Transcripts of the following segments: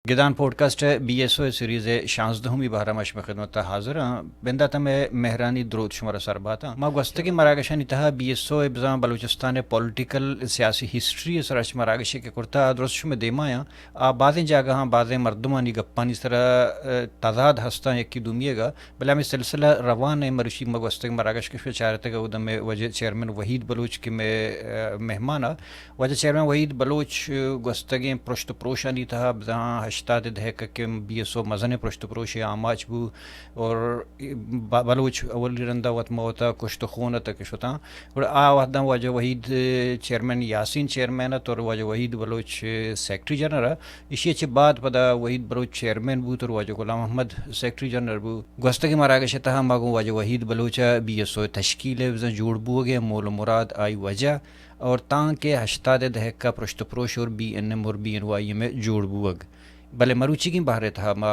گدان podcast B S O series 16 بارہ مش میں خدمت حاضر بندہ تم مہرانی درود شمار سربات ما گستگی مراگشانی تہا بی ایس او بزام بلوچستان پولیٹیکل سیاسی ہسٹری سرچ مراگش کے کرتا درست شم دیمایا بعض جگہ بعض مردمانی گپانی سر تعداد ہستا یکی دومیے گا بلا میں سلسلہ روان ہے مرشی ما گستگی مراگش کے چارتے گا ادم میں وجہ چیئرمین وحید بلوچ کے میں مہمان وجہ چیئرمین وحید بلوچ گستگی پرشت پروشانی تہا بزاں ہشتاد دہک کے بی ایس او مزن پرشت پروش آماچ بو اور بلوچ اولی رندہ وط موتا کشت خونت کشتا اور وحدہ وجہ وحید چیئرمین یاسین چیئرمینت اور وجہ وحید بلوچ سیکٹری جنرل اسی اچھے بعد پدا وحید بلوچ چیئرمین بو اور وجہ غلام محمد سیکٹری جنرل بو گوستگی مراگش تہا ماگو وجہ Wahid Baloch B S O تشکیل بزن جوڑ بو گے مول مراد آئی وجہ اور تاں کے ہشتاد دہک کا پرشت پروش اور بی این ایم اور بی این وائی میں جوڑ بوگ بلے مروچی کی باہر تھا ما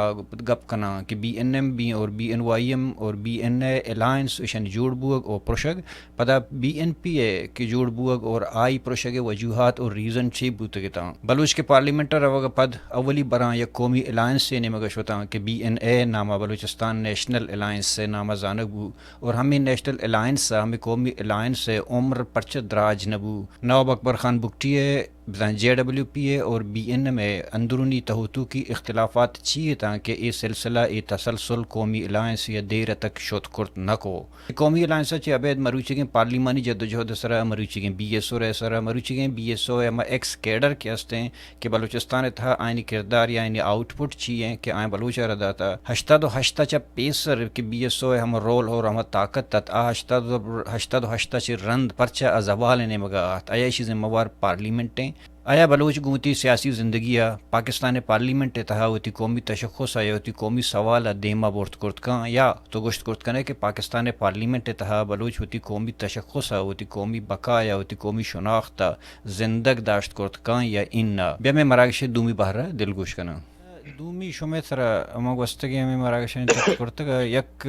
گپ کنا کہ بی این ایم بی اور بی این وائی ایم اور بی این اے الائنس اشن جوڑ بوگ اور پروشگ پدا بی این پی اے کی جوڑ بوگ اور آئی پروشگ وجوہات اور ریزن چھی بوتگتا بلوچ کے پارلیمنٹر اوگ پد اولی براں یا قومی الائنس سے نمگشوتا کہ بی این اے نامہ بلوچستان نیشنل الائنس سے نامہ زانگ بو اور ہمیں نیشنل الائنس ہمیں قومی الائنس سے عمر پرچہ دراج نبو نواب اکبر خان بگٹیے جے ڈبلیو پی اے اور بی این میں اندرونی تہوتو کی اختلافات چیئے تاکہ یہ سلسلہ یہ تسلسل قومی الائنس یا دیر تک شد کرت نہ کو قومی الائنس چی ابید مروچی کے پارلیمانی جدوجہد سرا مروچی کے بی ایس او رہ سرا مروچی کے بی ایس او اما ایکس کیڈر کے ہستے ہیں کہ بلوچستان تھا آئینی کردار یا آئینی آؤٹ پٹ چیئے کہ آئین بلوچہ ردا تھا ہشتاد و ہشتہ چا پیسر کہ بی ایس او ہم رول اور ہم طاقت تت ہشتاد و ہشتہ چی رند پرچہ ازوال نے مگا آت آیا چیزیں موار پارلیمنٹیں آیا بلوچ گوتی سیاسی زندگی پاکستان پارلیمنٹ تہا ہوتی قومی تشخص آیا ہوتی قومی سوال دیما بورت کرت کان یا تو گوشت کرت کنے کہ پاکستان پارلیمنٹ تہا بلوچ ہوتی قومی تشخص ہوتی قومی بقا یا ہوتی قومی شناخت زندگ داشت کرت کان یا ان بیا میں مراگش دومی بہرہ دلگوش کنا دومی شمع سر اما گوستگی ہمیں مراگشن تک کرتگ یک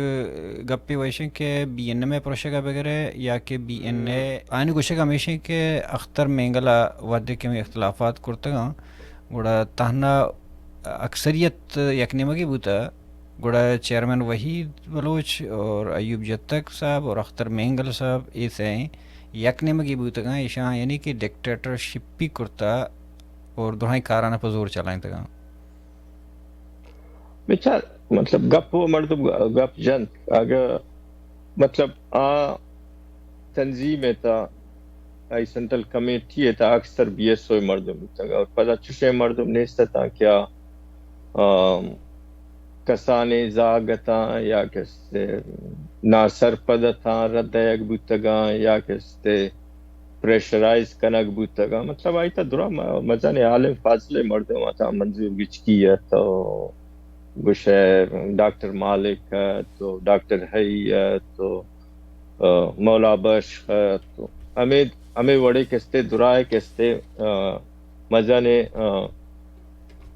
گپی ویشن کہ بی این میں پروشگا بغیر یا کہ بی این اے آئین گوشگ ہمیشہ کہ اختر مینگلا ودے کے میں اختلافات کرتگا گوڑا تہنا اکثریت یک نمگی بوتا گوڑا چیئرمین وحید بلوچ اور ایوب جتک صاحب اور اختر مینگل صاحب ایسے یک نمگی بوتگا ایشاں یعنی کہ ڈکٹیٹرشپ بھی کرتا اور دہائی کارانہ پر زور چلائیں تگا بچار مطلب گپ ہو مردم گپ جنت اگر مطلب تنظیم تا ای سنٹرل کمیٹی تا اکثر بی ایس او مردم تگا اور پدا چوشے مردم نیستا تا کیا کسانے زاگتا یا کستے ناسر پدتا رد یک بوتگا یا کستے پریشرائز کنک بوتگا مطلب آئی تا درا مزان عالم فاضل مردم آتا منظور گچکی ہے تو گوشے ڈاکٹر مالک ہے تو ڈاکٹر حی ہے تو مولا بش ہے تو ہمیں وڑے کستے درائے کستے مزانے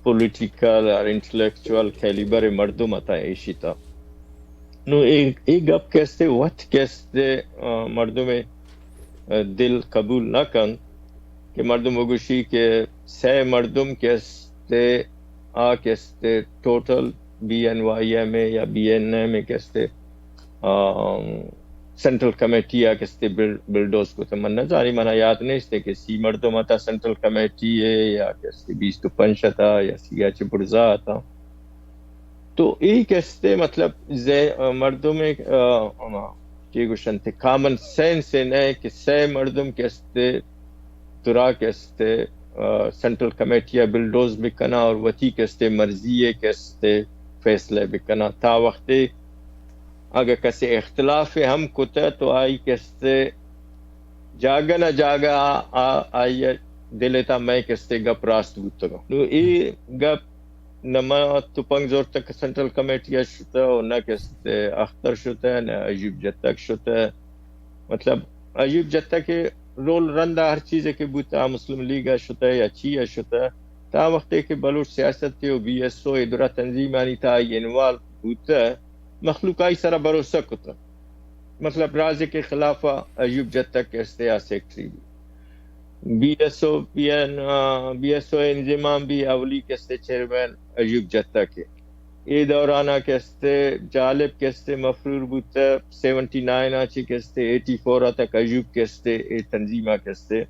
پولیٹیکل اور انٹلیکچوال کیلیبر مردم آتا ہے ایشی تا نو ایک گپ کستے وقت کستے مردم دل قبول نہ کن کہ مردم وگوشی کے سے مردم کستے کستے total B N Y M اے یا بی این اے میں کستے سنٹرل کمیٹی یا کستے بلڈوز کو تمنا جانی منا یاد نہیں استے کہ سی مردم آتا سنٹرل کمیٹی ہے یا کستے 25 تھا یا سی ایچ برزا تھا تو ایک کستے مطلب مردم میں کی گوشن تھے کامن سینس ہے نہیں کہ سے مردم کستے درا کستے سنٹرل کمیٹیا بلڈوز بکنا اور وتی کستے مرضی کستے فیصلے بکنا تا وقتے اگر کسی اختلاف ہم کتا تو آئی کستے جاگا نہ جاگا آئی دلتا میں کستے گپ راست بوتگا نو ای گپ نما تو پنگ زور تک سنٹرل کمیٹیا شتا اور نہ کستے اختر شتا نہ ایوب جتک شتا مطلب ایوب جتک رول رندہ ہر چیز کے بوتا مسلم لیگا شتا ہے یا چیا شتا ہے تا وقت کہ بلوچ سیاست تھی و بی ایس او ادرا تنظیمانی تا انوال بوتا ہے مخلوقائی سارا بھروسہ کتا مطلب رازے کے خلافہ ایوب جتک کستے یا سیکٹری بھی BSO انضمام بھی اولی کستے چیئرمین ایوب جتہ کے ای دورانا کستے جالب کستے مفرور بوتا 79 آچی کستے 84 تک ایوب کستے ای تنظیمہ کستے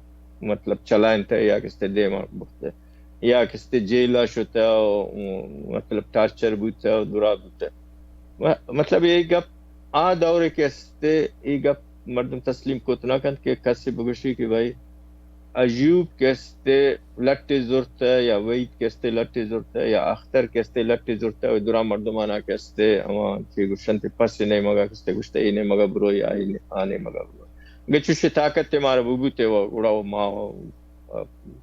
مطلب چلائن تھا یا کستے دیما بوتا یا کستے جیلہ شتا مطلب ٹارچر بوتا درا بوتا مطلب یہ گپ آ دور کستے یہ گپ مردم تسلیم کتنا کن کہ کسی بگشی کہ بھائی ایوب کستے لٹے ضرورت ہے یا وحید کستے لٹے ضرورت ہے یا اختر کستے لٹے ضرورت ہے درا مردمانہ کستے اما چی گوشن تے پس نہیں مگا کستے گوشتے اینے مگا برو یا آنے مگا برو گچوشی طاقت تے مارا بوتے وہ اڑاو ما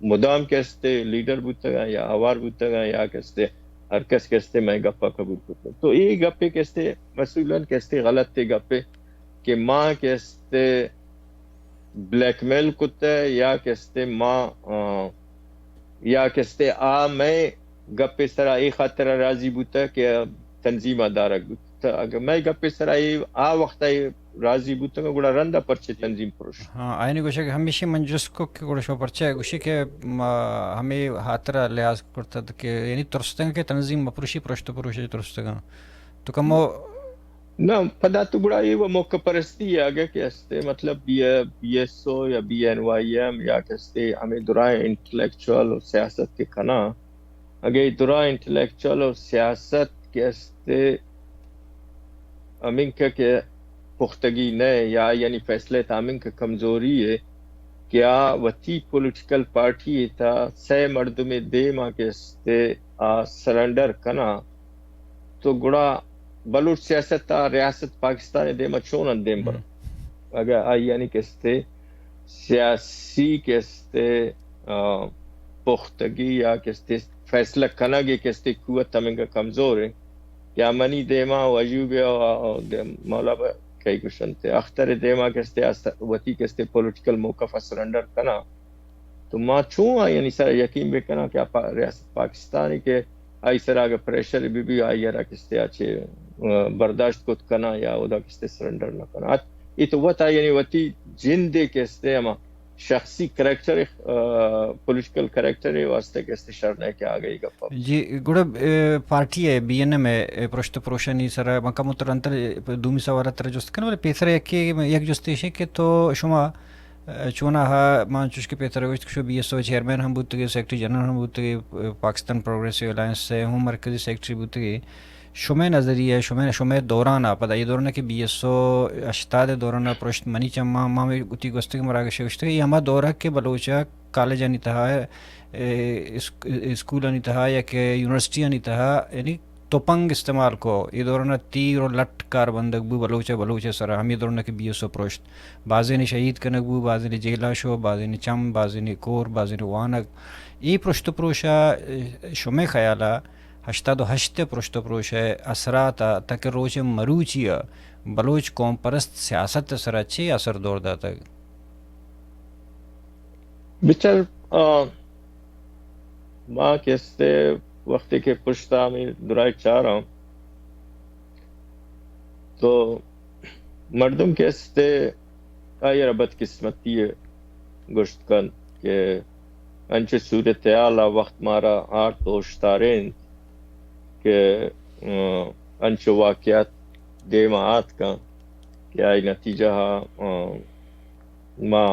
مدام کستے لیڈر بوتا گا یا آوار بوتا گا یا کستے ہر کس کستے میں گپا قبول کرتا تو یہ گپے کستے مسئولن کستے غلط تے گپے کہ ماں کستے بلیک میل کتے یا کستے ماں یا کستے میں گپے سرا ای خاطر راضی بوتا کہ تنظیمہ دارک بوتا اگر میں گپے سرا وقت راضی بوتا کہ گوڑا رندہ پرچے تنظیم پروش ہاں آئینی گوشے کہ ہمیشہ منجس کو کہ گوڑا شو پرچے گوشے کہ ہمیں حاطرہ لحاظ کرتا تھا کہ یعنی ترستنگ کے تنظیم مپروشی پرشت پروشی ترستگاں تو کمو نہ پدا تو بڑا یہ وہ موقع پرستی ہے آگے کہستے مطلب بی ایس او یا بی این وائی ایم یا کہستے ہمیں درائے انٹلیکچوال اور سیاست کے کھنا اگر درائے انٹلیکچوال اور سیاست کہستے ہمیں کہ پختگی نہیں یا یعنی فیصلے تامن کا کمزوری ہے کیا وتی پولیٹیکل پارٹی تھا سے مردم دے ماں کہستے سرنڈر کنا تو گڑا بلوچ سیاست تا ریاست پاکستان دے مچونن دیم بر اگر آئی یعنی کستے سیاسی کستے پختگی یا کستے فیصلہ کنگی کستے قوت تمنگا کمزور ہے کیا منی دیما وجوبی مولا با کئی کشن تے اختر دیما کستے وطی کستے پولیٹیکل موقف سرنڈر کنا تو ما چون آئی یعنی سر یقین بے کنا کیا ریاست پاکستانی کے آئی سر آگا پریشر بھی آئی یرا کستے آچے برداشت کت کنا یا ادا کستے سرنڈر نہ کنا یہ تو وطا یعنی وطی جن دے کستے اما شخصی کریکٹر پولیٹیکل کریکٹر ہے واسطے کستے شرنے کے آگئی گا جی گوڑا پارٹی ہے بی این ایم ہے پرشت پروشنی سر مکہ مترنتر دومی سوارت تر جست کنا ولی پیسر یک جستیش ہے کہ تو شما چونا ہا مانچوش کے پیتر گوشت شو بی ایس او چیئرمین ہم بودتے گئے سیکٹری جنرل ہم بودتے گئے پاکستان پروگریسو الائنس سے ہم مرکزی سیکٹری بودتے گئے شمع نظریہ شمع دوران پتہ یہ دوران کہ بی ایس او اشتاد دوران پرشت منی چما مامی گتی گستگی مراگش گشتے یہ ہما دورہ کے بلوچا کالج نہیں تھا اسکول نہیں تھا یا کہ یونیورسٹی نہیں تھا یعنی توپنگ استعمال کو یہ دوران تیر اور لٹ کار بندگ بو بلوچے سر ہم یہ دوران کہ بی ایس او پرشت بازی نے شہید کنگ بو بازی نے جیلا شو بازی نے چم بازی نے کور بازی نے وانگ یہ پرشت پروشا شمع خیالہ 88 پرشت پروش ہے اثرات تک روچ مروچی بلوچ قوم پرست سیاست سر اچھے اثر دور داتا بچر ماں کستے وقتی کے پشتا میں درائی چاہ رہا ہوں تو مردم کستے آئی ربط قسمتی گشت کن کہ انچے صورتحال وقت مارا آٹھ دوشتارین کہ انچو واقعات دیماعات کا کیا نتیجہ ما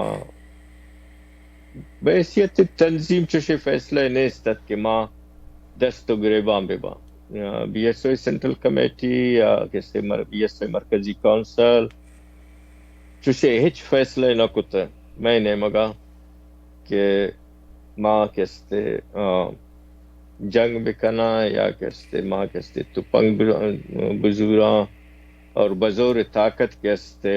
بحیثیت تنظیم چوشے فیصلہ نیستت کہ ما دست و گریبان بے بان be S O central committee یا کسی بی ایس او مرکزی کونسل چوشے ہچ فیصلہ نہ کتا میں نے مگا کہ ما کستے جنگ بکنا یا کستے ماں کستے تپنگ بزوراں اور بزور طاقت کستے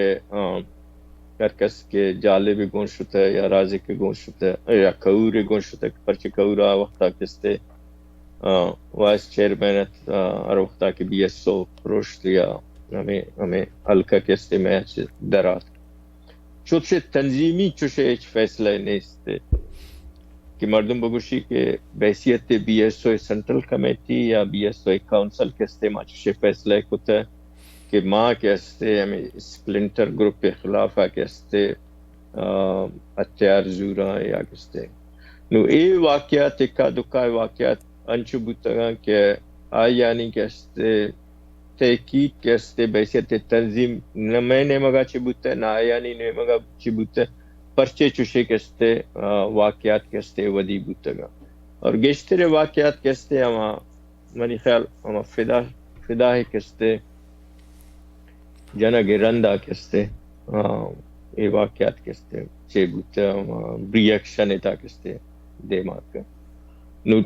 کرکس کے جالے بھی گونش ہوتا ہے یا رازے کے گونش ہوتا ہے یا کورے گونش ہوتا ہے پرچے کورا وقتا کستے وائس چیئرمین اور وقتا کے بی ایس او پروش دیا ہمیں حلقہ کستے میچ درات چوچے تنظیمی چوچے ایچ فیصلہ نیستے کہ مردم بگوشی کے بحثیت B S O central committee یا بی ایس او کونسل کستے ماچوشے فیصلہ کتا ہے کہ ماں کستے ہمیں سپلنٹر گروپ کے خلاف کستے اتیار زورا یا کستے نو اے واقعات اکا دکا واقعات انچو بوتگا کہ یعنی کستے تحقیق کستے بحیثیت تنظیم نہ میں نے مگا چی بوتے نہ یعنی نے مگا چی بوتے پرچے چوشے کستے واقعات کستے ودی بوتگا اور گشتر واقعات کستے ہما منی خیال ہما فدا ہے کستے جنگ رندہ کستے یہ واقعات کستے چے بوتا ریاکشن تا کستے دے مارکا نو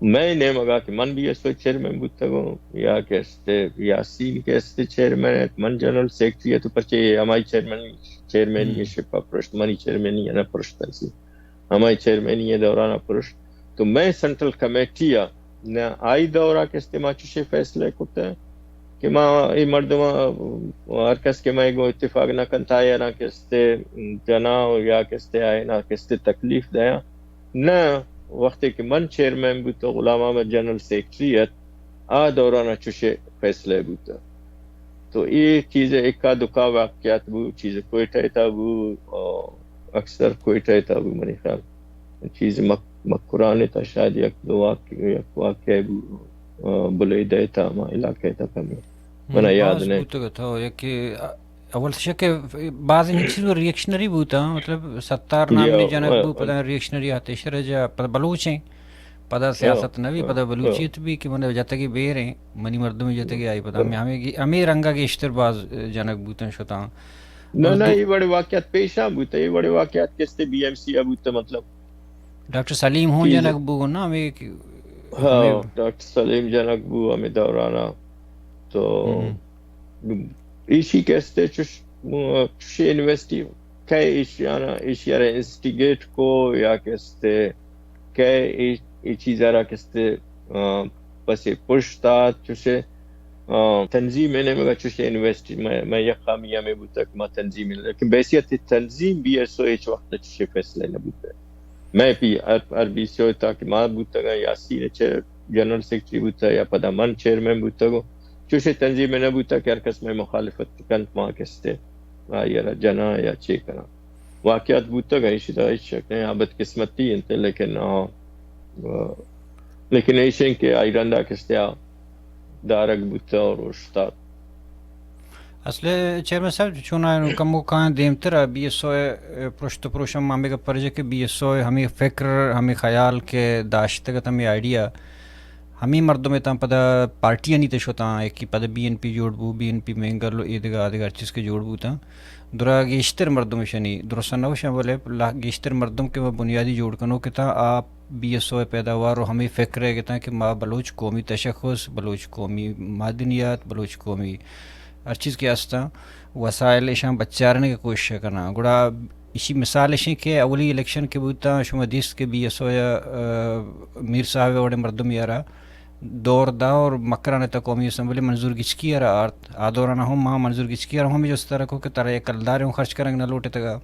میں نے مگا کہ من بھی ایسو چیئرمین بوتا گو یا کستے یاسین کستے چیئرمین من جنرل سیکٹری ہے تو پرچے ہمائی چیئرمین یہ شپا پرشت منی چیئرمین یہ نا پرشت تنسی ہمائی چیئرمین یہ دورانا پرشت تو میں سنٹرل کمیٹی نہ آئی دورہ کستے ما چوشے فیصلے کتا ہے کہ ماں ای مردمہ ہر کس کے میں گو اتفاق نہ کنتا یا نہ کستے جناو یا کستے آئے نہ کستے تکلیف دیا نہ وقتی کہ من چیئرمین بوتا غلام احمد جنرل سیکٹریت دورانہ چوشے فیصلے بوتا تو یہ چیزیں اکا دکا واقعات بو چیزیں کوئٹہ تا بو اکثر کوئٹہ تا بو منی خیال چیز مکرانے تا شاید یک دو واقع بو بلے دیتا ما علاقے تا کمی منا یاد نہیں بوتا تھا کہ اول شک بعض ان چیزوں ریئیکشنری بوتا مطلب ستار نامی جنک بو پتہ ریئیکشنری آتے شرجا پتہ بلوچ ہیں پتہ سیاست نوی پتہ بلوچیت بھی کہ من جاتا کہ بیر ہیں منی مردم جاتا کہ آئی پتہ ہمیں رنگا کے اشتر بعض جنک بوتا شتا نہ یہ بڑے واقعات پیشا بوتا یہ بڑے واقعات کستے بی ایم سی بوتا مطلب ڈاکٹر سلیم ہوں جنک بو نا ہمیں ڈاکٹر سلیم جنک بو ہمیں دورانا تو ایشی کستے چوشے انویسٹی کئی ایشیانا انسٹیگیٹ کو یا کستے کئی ای چیزارا کستے پسے پشتا چوشے تنظیم میں نے مگا چوشے انویسٹی میں یک خامیہ میں بوتا کہ ما تنظیم میں لیکن بیسیت تنظیم بھی ایسو ایچ وقت چوشے فیصلے نہ بوتا میں بھی عربی سے ہوتا کہ ما بوتا گا یاسین جنرل سیکٹری بوتا یا پدا من چیئرمین بوتا گو چوشے تنظیم میں نہ بوتا کہ ارکس میں مخالفت کنت ماں کستے یا جنا یا چے کنا واقعات بوتا گا ایشی دا ایش شک نہیں آبت قسمتی انتے لیکن ایشن کے آئی رندہ کستے دارک بوتا اور اشتاد اصل چیئرمین صاحب چونا کمو کہاں دیمتر بی ایس او پرشت پروشم مامی کا پرجے کہ بی ایس او ہمیں فکر ہمیں خیال کے داشتگت ہمیں آئیڈیا ہمیں مردوں میں تاں پتہ پارٹیاں نہیں تشوتاں ایک کی پتہ بی این پی جوڑ بو بی این پی مہنگر لو ایدگا آدھگا چیز کے جوڑ بو تاں درا گیشتر مردم شنی درستہ نوشن بولے گیشتر مردم کے وہ بنیادی جوڑ کنو کہ تاں آپ بی ایس او پیداوار و ہمیں فکر ہے کہ تاں کہ ما بلوچ قومی تشخص بلوچ قومی معدنیات بلوچ قومی ہر چیز کے آستا وسائل اشان بچارنے کی کوشش کرنا گوڑا اسی مثال اشیں کہ اولی الیکشن کے بوتا شما دیس کے بی ایس او یا میر صاحب وڑے مردم یارا دور دا اور مکرانے تا قومی اسمبلی منظور گچکی یارا آدورانا ہم ماں منظور گچکی یارا ہمیں جو اس طرح کو کہ ترہ کلدارے ہوں خرچ کرنگ نہ لوٹے تگا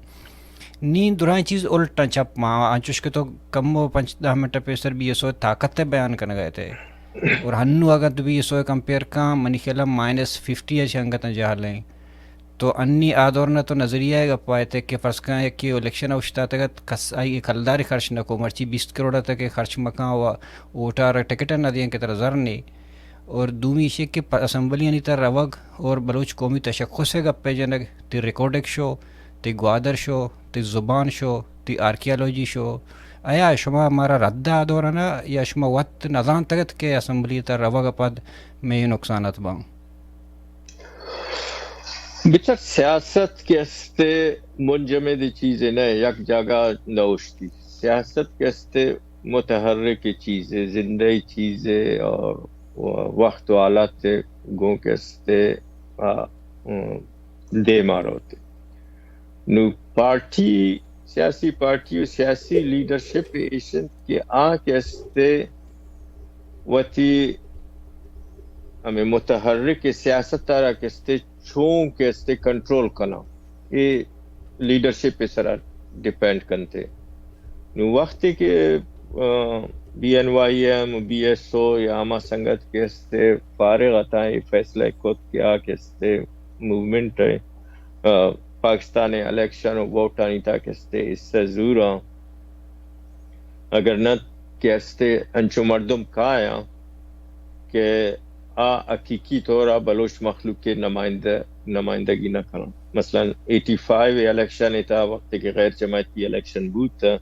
نین دوران چیز الٹا چپ ماں آنچوش کے تو کم و 5-10 منٹ پیسر بی ایس او طاقت بیان کرنے گئے تھے اور ہنو اگر تو بھی یہ سوئے کمپیئر کا منی خیلہ -50 ہے چھنگتا جہاں لیں تو انی آدورنا تو نظریہ ہے گا پائے تھے کہ فرض کہاں ہے کہ الیکشن اوشتا تک کس آئی کلداری خرچ نہ کو مرچی 20 کروڑا تک خرچ مکان ہوا ووٹار ٹکٹر نہ دیں کہ تر زر نہیں اور دومی شے کہ اسمبلی نہیں تر روگ اور بلوچ قومی تشخص ہے گا پہ جنگ تی ریکارڈک شو تی گوادر شو تی زبان شو تی آرکیالوجی شو آیا شما ہمارا رد آدورانا یا شما وقت نظام تگت کے اسمبلی تر روگ پد میں نقصانات باؤں بچک سیاست کے استے منجمد چیزیں نہیں یک جگہ نوشتی سیاست کے استے متحرک چیزیں زندگی چیزیں اور وقت و حالات گوں کے استے دے ماروتے نو پارٹی سیاسی پارٹی و سیاسی لیڈرشپ ایشن کے کے استے وتی ہمیں متحرک سیاست تارا کے استے چھوں کے استے کنٹرول کرنا یہ لیڈرشپ پہ سرا ڈیپینڈ کرتے نو وقت کے B N Y M B S O یا ہما سنگت کے استے فارغ آتا ہے فیصلہ خود کیا کے استے موومنٹ ہے پاکستان الیکشن و ووٹانی تا کستے اس سے زورا اگر نہ کستے انچو مردم کایا کہ حقیقی طورا بلوچ مخلوق کے نمائندگی نہ کرنا. مثلا 85 الیکشن تھا وقت کے غیر جماعتی الیکشن بود تھا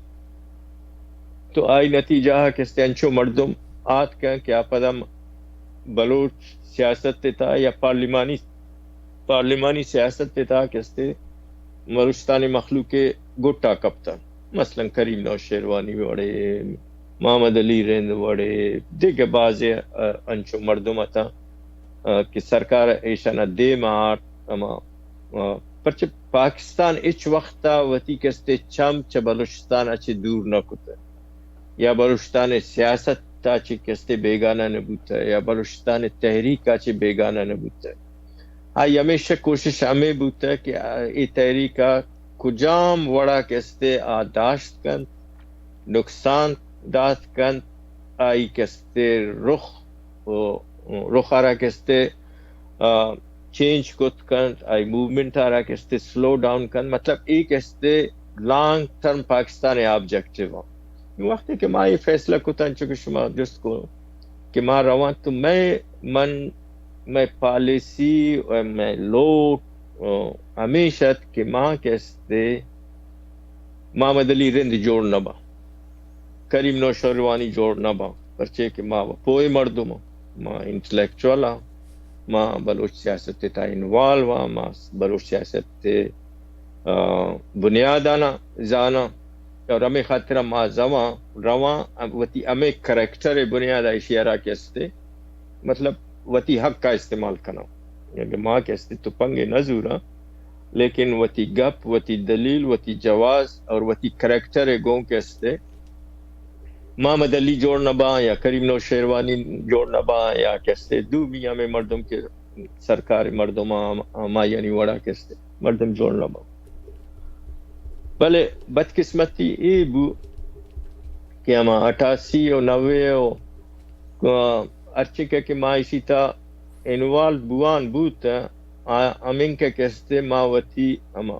تو آئی نتیجہ کستے انچو مردم آت کا کیا پدم بلوچ سیاست تھا یا پارلیمانی سیاست تھا کستے بلوچستانی مخلوق کے گٹا کپتا مثلا کریم نوش شیروانی وڑے محمد علی رند وڑے دیکھ باز انچو مردم تھا کہ سرکار ایشانہ دے مار اما پرچہ پاکستان اچ وقتا وتی کستے چم چ بلوچستان اچھے دور نہ کتا یا بلوچستان سیاست تا چی کستے بیگانہ نبوتا یا بلوچستان تحریک چی بیگانہ نبوتا. آئی ہمیشہ کوشش ہمیں بوتا کہ ای تحریکہ کجام وڑا کستے داشت کن نقصان دات کن آئی کستے رخ آرہ کستے چینج کت کن آئی موومنٹ آرہ کستے سلو ڈاؤن کن مطلب ایک کستے لانگ ٹرم پاکستان آبجیکٹیو ہوں. وقت ہے کہ ماں یہ فیصلہ کتا چکے شما جست کو کہ ماں روان تو میں پالیسی اور میں لوگ ہمیشہ کہ ماں کستے محمد علی رند جوڑ نبا کریم نوش شیروانی جوڑ نبا پرچے کہ ماں پوئے مردم ماں انٹلیکچوال ماں بلوچ سیاست تا انوالو ماں بلوچ سیاست بنیادانا زانا اور ہمیں خاطرہ ماں رواں وتی ہمیں کریکٹر بنیاد اشیارہ کستے مطلب وتی حق کا استعمال کرنا یعنی ماں کستے تو پنگے نظورا لیکن وتی گپ وتی دلیل وتی جواز اور وتی کریکٹر گوں کستے محمد علی جوڑ نبا یا کریم نوش شیروانی جوڑ نبا یا کستے دو میاں میں مردم کے سرکار مردم ماں یعنی وڑا کستے مردم جوڑ نبا. بلے بدقسمتی ای بو کہ ہما 88 اور 90 ارچے کہ ماں اسی تا انوال بوان بوتا امین کے کستے ماں وتی اما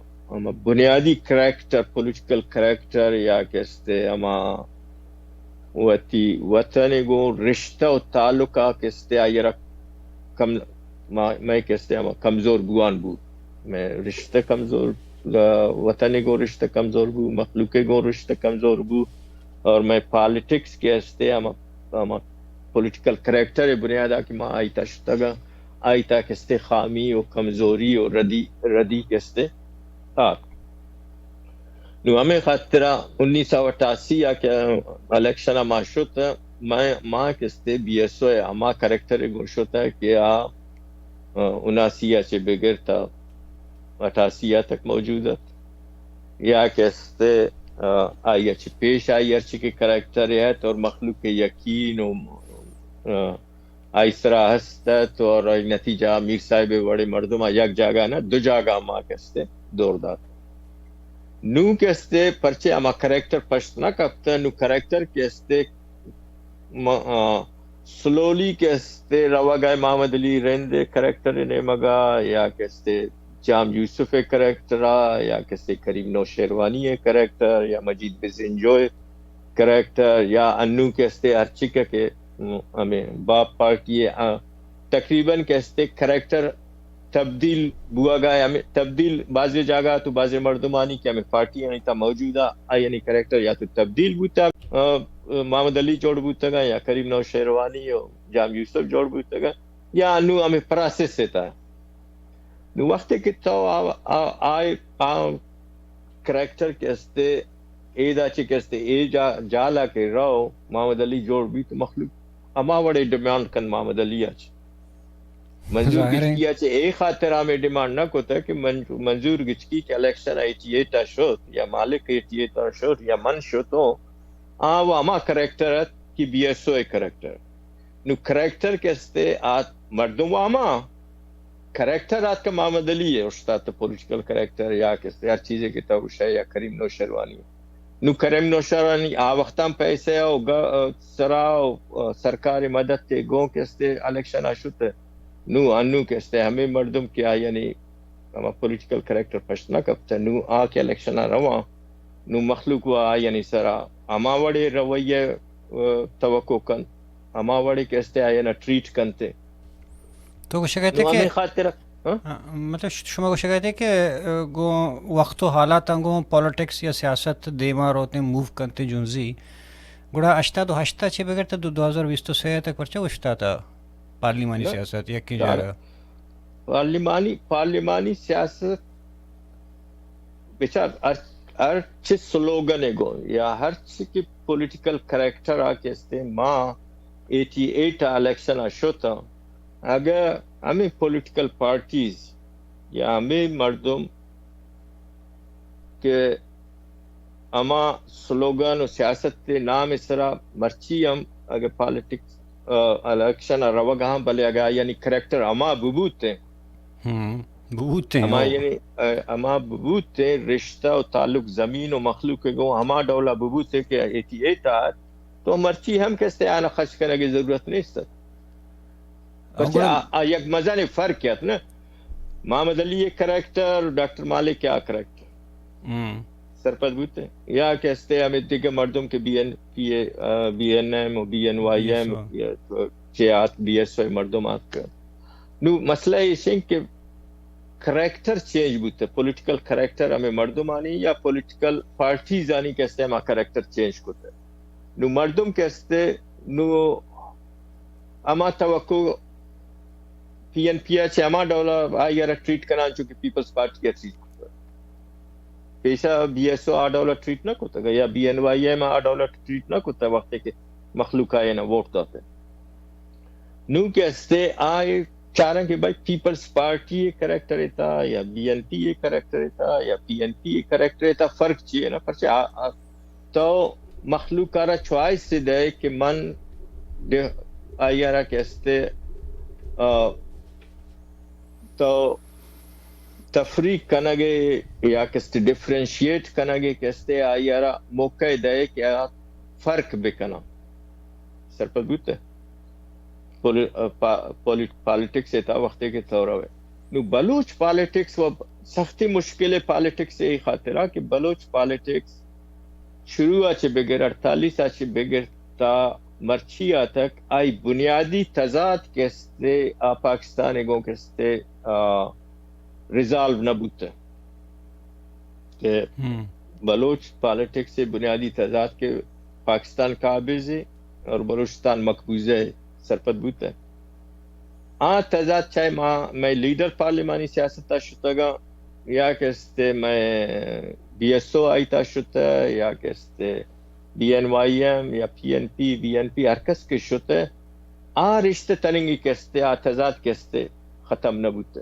بنیادی کریکٹر پولیٹیکل کریکٹر یا کستے اما وتی وطن گو رشتہ و تعلقہ کستے آئی کم میں کستے اما کمزور بوان بو میں رشتہ کمزور وطن گو رشتہ کمزور بو مخلوق گو رشتہ کمزور بو اور میں پالیٹکس کے استے اما پولیٹیکل کریکٹر بنیادہ کی ماں آئیتا شتگا آئیتا کستے خامی و کمزوری و ردی کستے نو ہمیں خاطرہ 1988 کے الیکشن ما شتا ماں کستے بی ایس او اما کریکٹر گو شتا کہ 79 سے بغیر تا 88 تک موجود ہے یا کستے آئی اچھی پیش آئی اچھی کے کریکٹر ہے اور مخلوق کے یقین و آئی سرا ہستت اور نتیجہ میر صاحب بڑے مردم یک جاگہ نا دو جاگہ ماں کستے دور دات نو کستے پرچے اما کریکٹر پشت نہ کپتا نو کریکٹر کستے سلولی کستے روا گئے محمد علی رند کریکٹر نے مگا یا کستے جام یوسف کریکٹر یا کسے کریم نوش شیروانی کریکٹر یا مجید بزنجوئے کریکٹر یا انو کستے ارچکہ کے ہمیں باپ پارٹی تقریباً کستے کریکٹر تبدیل بوا گئے ہمیں تبدیل بعض جگہ تو بعض مردمانی کہ ہمیں پارٹی نہیں تھا موجودہ یعنی کریکٹر یا تو تبدیل بوتا محمد علی جوڑ بوتا گا یا کریم نوش شیروانی یا جام یوسف جوڑ بوتا گا یا انو ہمیں پراسس سے تھا نو وقت کہ تو آئے کریکٹر کستے ایدہ چی کستے ای جالا کے رو محمد علی جوڑ بھی تو مخلوق اما وڑے ڈیمانڈ کن محمد علی آچ منظور گچکی آچے ایک خاطر ہمیں ڈیمانڈ نہ کوتا کہ منظور گچکی کے الیکشن آئی چیئیتا شد یا مالک چیئیتا شد یا من شد تو وہ اما کریکٹر ہے کی be S O character know character کستے آت مردم و اما کریکٹر آت کا محمد علی ہے استاد پولیٹیکل کریکٹر یا کستے ہر چیزیں کی توش ہے یا کریم نوش شیروانی نو کریم نوش شیروانی وقتاں پیسے سرا سرکار مدد تے گوں کستے الیکشن آشت نو انو کستے ہمیں مردم کیا یعنی اما پولیٹیکل کریکٹر پشنا کبتا نو آکے الیکشن رواں نو مخلوق وا یعنی سرا اما وڑے رویہ توقع کن اما وڑے کیستے آیا نا ٹریٹ کنتے تو گوشہ کہتے نو کہ ہمیں خاطر مطلب شما گوشہ کہتے کہ گو وقت و حالات گو پالیٹکس یا سیاست دیما روتے موو کنتے جنزی گوڑا اشتا دو ہشتا چھ بغیر تا 2023 تک پرچہ وشتا تھا پارلیمانی سیاست یا کی جا رہا پارلیمانی سیاست بیچار ہر چھ سلوگن گو یا ہر چھ کی پولیٹیکل کریکٹر آکے استے ماں 88 الیکشن آشوتا اگر ہمیں پولیٹیکل پارٹیز یا ہمیں مردم کے اما سلوگن و سیاست تے نام اسرا مرچی ہم اگر پالیٹکس الیکشن روگاں بلے اگا یعنی کریکٹر اما ببوت تے بہت ہیں اما یعنی اما ببوت تے رشتہ و تعلق زمین و مخلوق کے گو اما ڈولا ببوت تے کہ 88 آت تو مرچی ہم کستے آنا خرچ کرنے کی ضرورت نہیں سکتا بچے یک مزہ نے فرق کیا تھا نا محمد علی یہ کریکٹر ڈاکٹر مالک کیا کریکٹر سرپد بوتے یا کہستے ہمیں دیکھے مردم کے بی این ایم و بی این وائی ایم چیات بی ایس وائی مردم آت کر نو مسئلہ یہ کہ کریکٹر چینج بوتے پولیٹیکل کریکٹر ہمیں مردم آنی یا پولیٹیکل پارٹیز آنی کہستے ہمیں کریکٹر چینج کرتے نو مردم کہستے نو اما توقع پی این پی ایچ اما ڈولا آئی یارا ٹریٹ کرنا چونکہ پیپلز پارٹی کا ٹریٹ کرتا پیسا بی ایس او آ ڈولا ٹریٹ نہ کرتا یا بی این وائی ایم آ ڈولا ٹریٹ نہ کرتا وقت کہ مخلوق آئے نا ووٹ داتے نو کہستے آئے چاروں کہ بھائی پیپلز پارٹی یہ کریکٹر رہتا یا بی این پی یہ کریکٹر رہتا یا پی این پی یہ کریکٹر رہتا فرق چیئے نا پرچہ تو مخلوق آرہ چوائس سے دے کہ من آئی یارا کہستے تو تفریق کنگے یا کستے ڈیفرینشیٹ کنگے کستے آئی یارا موقع دے کہ فرق بکنا سرپد بوتے پالیٹکس ایتا وقتے کے طور ہوئے نو بلوچ پالیٹکس و سختی مشکل پالیٹکس سے خاطرہ کہ بلوچ پالیٹکس شروع آچے بغیر 48 آچے بغیر تا مرچیا تک آئی بنیادی تضاد کستے پاکستان گو کستے ریزالو نہ بوتے کہ بلوچ پالیٹکس سے بنیادی تضاد کے پاکستان قابض ہے اور بلوچستان مقبوض ہے سرپد بوتے تضاد چاہے میں لیڈر پارلیمانی سیاست شتا گا یا کستے میں بی ایس او آئی تا شتا یا کستے بی این وائی ایم یا P N P B N P ہرکس کے شتے رشتے تنگی کستے تضاد کستے ختم نہ بوتے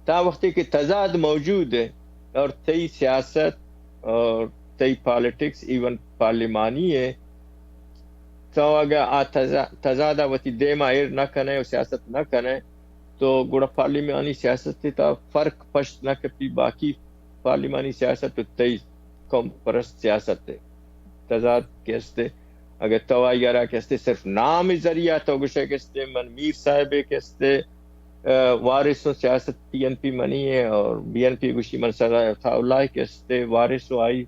تا وقتی کہ تضاد موجود ہے اور تی سیاست اور تی پالیٹکس ایون پارلیمانی ہے تو اگر تضاد وتی دیما ایر نہ کنے اور سیاست نہ کنے تو گوڑا پارلیمانی سیاست تا فرق پشت نہ کپی باقی پارلیمانی سیاست تی قوم پرست سیاست ہے تضاد کہستے اگر توائی گرا کہستے صرف نام ذریعہ تو گوشے کہستے من میر صاحب کہستے وارث و سیاست پی این پی منی ہے اور بی این پی گوشی من صدا تھا اللہ کہستے وارث و آئی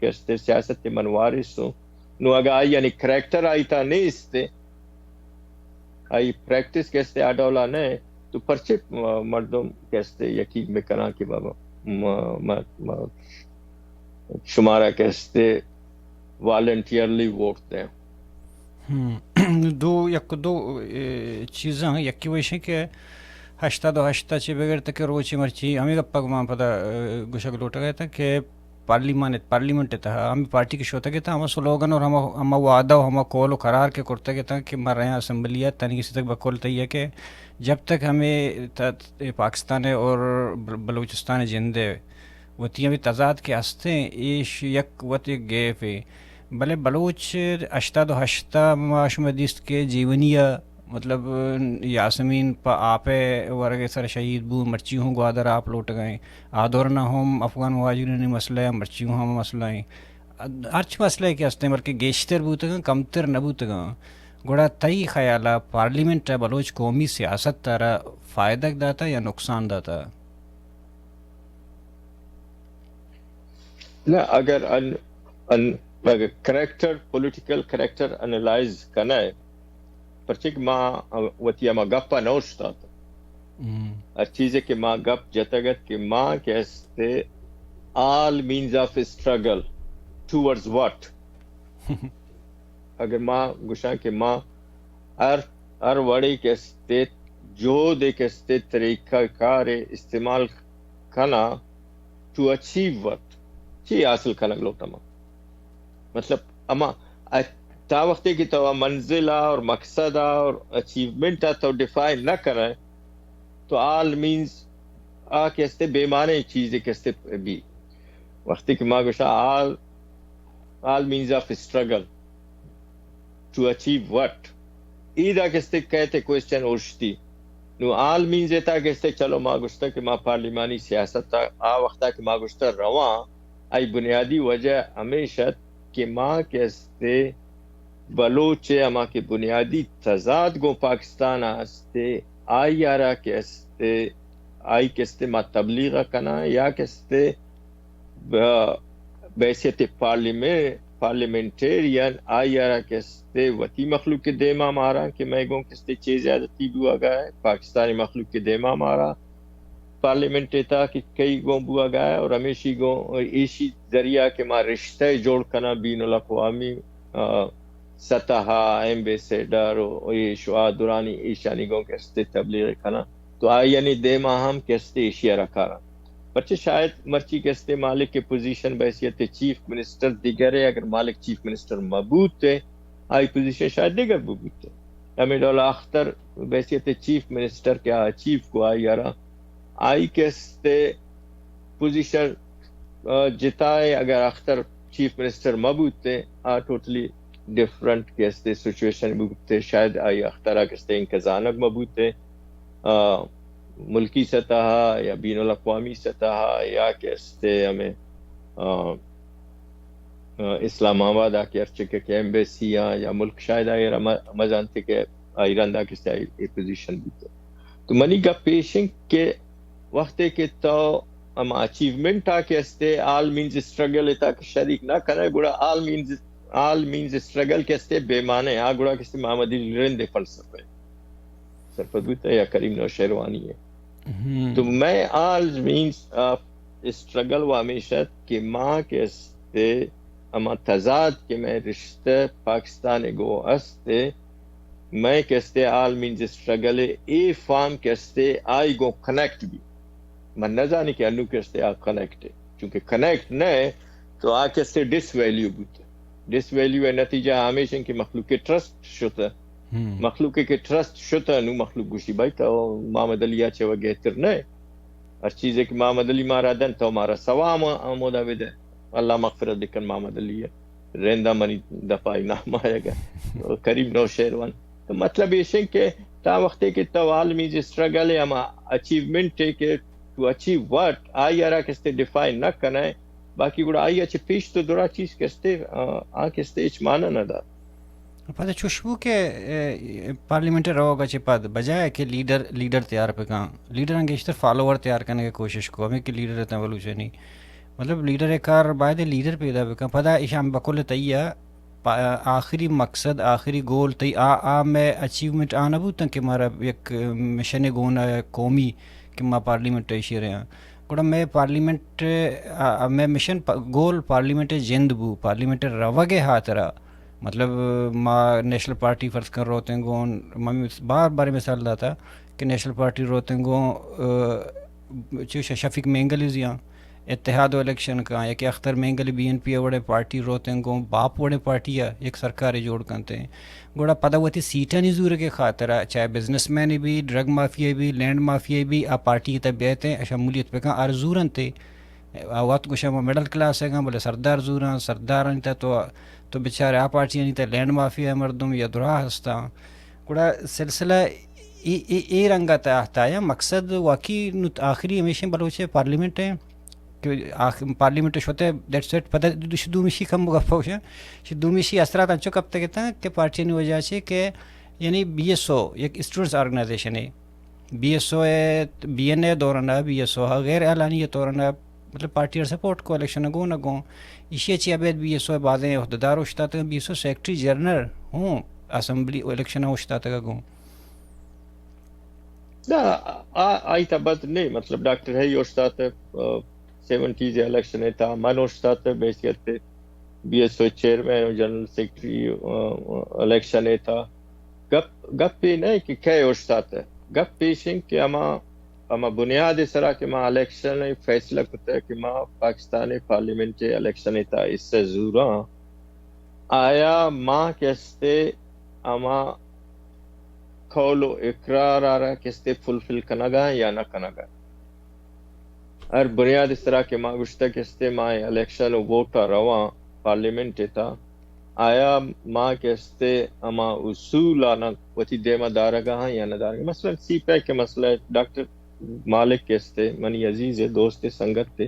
کہستے سیاست من وارث ہو نو اگر آئی یعنی کریکٹر آئی تا نہیں استے آئی پریکٹس کہستے آڈولا نہیں تو پرچے مردم کہستے یقین میں کنا کہ بابا شمارہ کہستے والنٹیئرلی ووٹ دیں دو چیزاں یکی ویشے کہ ہشتا دو ہشتا چی بغیر تک روچی مرچی ہمیں گپا گمان پتا گوشک لوٹا گیا تھا کہ پارلیمنٹ تھا ہمیں پارٹی کے شوتا گیا تھا ہمیں سلوگن اور ہمیں وعدہ و ہمیں کول و قرار کے کرتا گیا تھا کہ مر رہے ہیں اسمبلیات تنی کسی تک بکول تھی ہے کہ جب تک ہمیں پاکستان اور بلوچستان جندے وتی بھی تضاد کے ہستے ایش یک وط یک گیف ہے بلے بلوچ اشتا دو ہشتا معاشمدیست کے جیونیہ مطلب یاسمین پا آپے ورگے سر شہید بو مرچی ہوں گوادر آپ لوٹ گئیں آدور نہ ہم افغان مہاجرین مسئلہ ہے مرچی ہوں ہم مسئلہ ہیں ہرچ مسئلہ ہے کہ ہستے مرکے گیشتر بوتگاں کمتر نہ بوتگاں گوڑا تئی خیالہ پارلیمنٹ بلوچ قومی سیاست تارا فائدہ داتا یا نقصان داتا لا اگر کریکٹر پولیٹیکل کریکٹر انالائز کرنا ہے پرچک ماں وتیا ما گپا نوشتا ہر چیز کہ ماں گپ جتگت کہ ماں کیستے all means of struggle towards what اگر ماں گشاں کہ ماں ہر وڑی کیستے جو دے کیستے طریقہ کار استعمال کھانا to achieve what چی حاصل کھانا گلو تمام مطلب اما تا وقتے کی تو منزلہ اور مقصدہ اور اچیومنٹ تو ڈیفائن نہ کریں تو all means کیستے بے معنی چیزیں کیستے بھی وقتی کہ ماں گوشا all means of struggle to achieve what ایدہ کیستے کہتے کوئسچن اوشتی نو all means ایتا کیستے چلو ماں گوشتا کہ ماں پارلیمانی سیاست تا وقتا کہ ماں گوشتا رواں آئی بنیادی وجہ ہمیشہ کہ ماں کیستے بلوچ اما کے بنیادی تضاد گو پاکستان آستے آئی یارا کیستے ما تبلیغ کنا یا کیستے بحیثیت پارلیمنٹیرین آئی یارا کیستے وطی مخلوق کے دیما مارا کہ میں گوں کیستے چیز زیادتی بوا گا ہے پاکستانی مخلوق کے دیما مارا پارلیمنٹ تا کہ کئی گوں بوا گا ہے اور ہمیشی گوں ایشی ذریعہ کہ ما رشتہ جوڑ کنا بین الاقوامی سطح ایمبیسیڈر اور یہ شعا دورانی ایشانی گوں کیستے تبلیغ کنا تو آئی یعنی دیما ہم کیستے ایشیا رکھا رہا بچے شاید مرچی کیستے مالک کے پوزیشن بحیثیت چیف منسٹر دیگر ہے اگر مالک چیف منسٹر مبوط تھے آئی پوزیشن شاید دیگر مبوط تھے ہمیں ڈولا اختر بحیثیت چیف منسٹر کیا چیف کو آئی یارا آئی کیستے پوزیشن جتائے اگر اختر چیف منسٹر مبوط تھے ٹوٹلی ڈیفرنٹ کیستے سچویشن مبوط تھے شاید آئی اخترہ کیستے انکزانک مبوط تھے ملکی سطح یا بین الاقوامی سطح یا کیستے ہمیں اسلام آباد آ کے ارچکے کے ایمبیسیاں یا ملک شاید آئی رمضان تھے کہ آئی رندہ کیستے آئی پوزیشن بھی تھے تو منی کا پیشنگ کے وقتے کے تو ہم اچیومنٹ آ کیستے آل مینز اسٹرگل اتا کہ شریک نہ کرے گوڑا آل مینز اسٹرگل کیستے بے معنی گوڑا کیستے محمد علی رندے فلسفے سرپدوتا یا کریم نو شیروانی ہے تو میں آل مینز اسٹرگل و ہمیشہ کہ ماں کیستے اما تضاد کہ میں رشتہ پاکستان گو استے میں کیستے آل مینز اسٹرگل اے فارم کیستے آئی گو کنیکٹ بھی من نہ جانے کہ انو کیستے آ کنیکٹ ہے چونکہ کنیکٹ نہ ہے تو آ کیستے ڈس ویلیو بوتا ڈس ویلیو ہے نتیجہ ہمیشہ کہ مخلوق کے ٹرسٹ شتا مخلوق کے ٹرسٹ شتا نو مخلوق گوشی بھائی تو محمد علی آچے وگہ تر نہ ہر چیز ہے کہ محمد علی مارا دن تو ہمارا سوا آمودہ ود ہے اللہ مغفرت دکن محمد علی ہے رندہ منی دفاعی نام آئے گا کریم نو شیروان تو مطلب یہ کہ تا وقتے کہ توال میز اسٹرگل ہے ہم اچیومنٹ ہے کہ to achieve what آئی یارا کستے ڈیفائن نہ کرائیں باقی گوڑا آئی اچھے پیش تو درا چیز کستے کستے اچھ مانا نہ دا پتہ چشبو کہ پارلیمنٹر رہو گا چپاد بجائے کہ لیڈر تیار پہ کہاں لیڈر انگیشتر فالوور تیار کرنے کی کوشش کو ہمیں کہ لیڈر رہتا ہے ولوچے نہیں مطلب لیڈر ایک کار باید لیڈر پیدا پہ کہاں پتہ اشام بکل تیہ آخری مقصد آخری گول تی میں اچیومنٹ آنا بوتا کہ مارا ایک مشن گونا قومی کہ ماں پارلیمنٹ ایشی رہے ہیں گوڑا میں پارلیمنٹ میں مشن گول پارلیمنٹ جند بو پارلیمنٹ روگے ہاتھ رہا مطلب ماں نیشنل پارٹی فرض کر روتے ہیں گون ممی بار بار مثال داتا کہ نیشنل پارٹی روتے ہیں گون شفیق مینگل یہاں اتحاد و الیکشن کا یا کہ Akhtar Mengal B N P وڑے پارٹی روتے ہیں گوں باپ وڑے پارٹی ہے ایک سرکار جوڑ کرتے ہیں گوڑا پتہ ہوتی سیٹیں نہیں زور کے خاطر چاہے بزنس مین بھی ڈرگ مافیا بھی لینڈ مافیا بھی آ پارٹی کی طبیعت ہیں شمولیت پہ کہاں ارزورن تھے وقت کچھ مڈل کلاس ہے کہاں بولے سردار زوراں سردار نہیں تھا تو بیچارے آ پارٹی نہیں تھا لینڈ مافیا مردم یا درا ہستا گوڑا سلسلہ ای رنگا تا یا مقصد واقعی آخری ہمیشہ بلوچے پارلیمنٹ ہے کہ پارلیمنٹ ہوتے دیٹس ایٹ پتہ دومیشی کم گفا ہوشا دومیشی اثرات انچو کب تک کہتا ہے کہ پارٹی نے وجہ سے کہ یعنی بی ایس او ایک اسٹوڈنٹس آرگنائزیشن ہے بی ایس او ہے بی این اے دوران ہے بی ایس او ہے غیر اعلانیہ دوران ہے مطلب پارٹی سپورٹ کو الیکشن گو نہ گو یہ چی ابید بی ایس او بعدیں عہدیدار اشتات B S O secretary general ہوں اسمبلی الیکشن اشتات گو لا آئی تبت نہیں مطلب ڈاکٹر ہے اشتات 70s الیکشن تھا من اشتات بحیثیت بی ایس او چیئرمین اور جنرل سیکرٹری الیکشن تھا گپ پی نہیں کہ کیا اشتات ہے گپ پیشن کہ اما بنیاد اس طرح کہ ماں الیکشن فیصلہ کرتا ہے کہ ماں پاکستانی پارلیمنٹ الیکشن تھا اس سے زورا آیا ماں کیستے اما کھولو اقرار آ رہا کیستے فلفل کنگا یا نہ کنگا اور بنیاد اس طرح کہ ماں گشتہ کیستے ماں الیکشن ووٹا رواں پارلیمنٹ تھا آیا ماں کیستے اما اصول آنا وتی دیما دارگاہ یا نہ دارگاہ مثلا سی پیک کے مسئلہ ڈاکٹر مالک کیستے منی عزیز ہے دوست سنگت تھے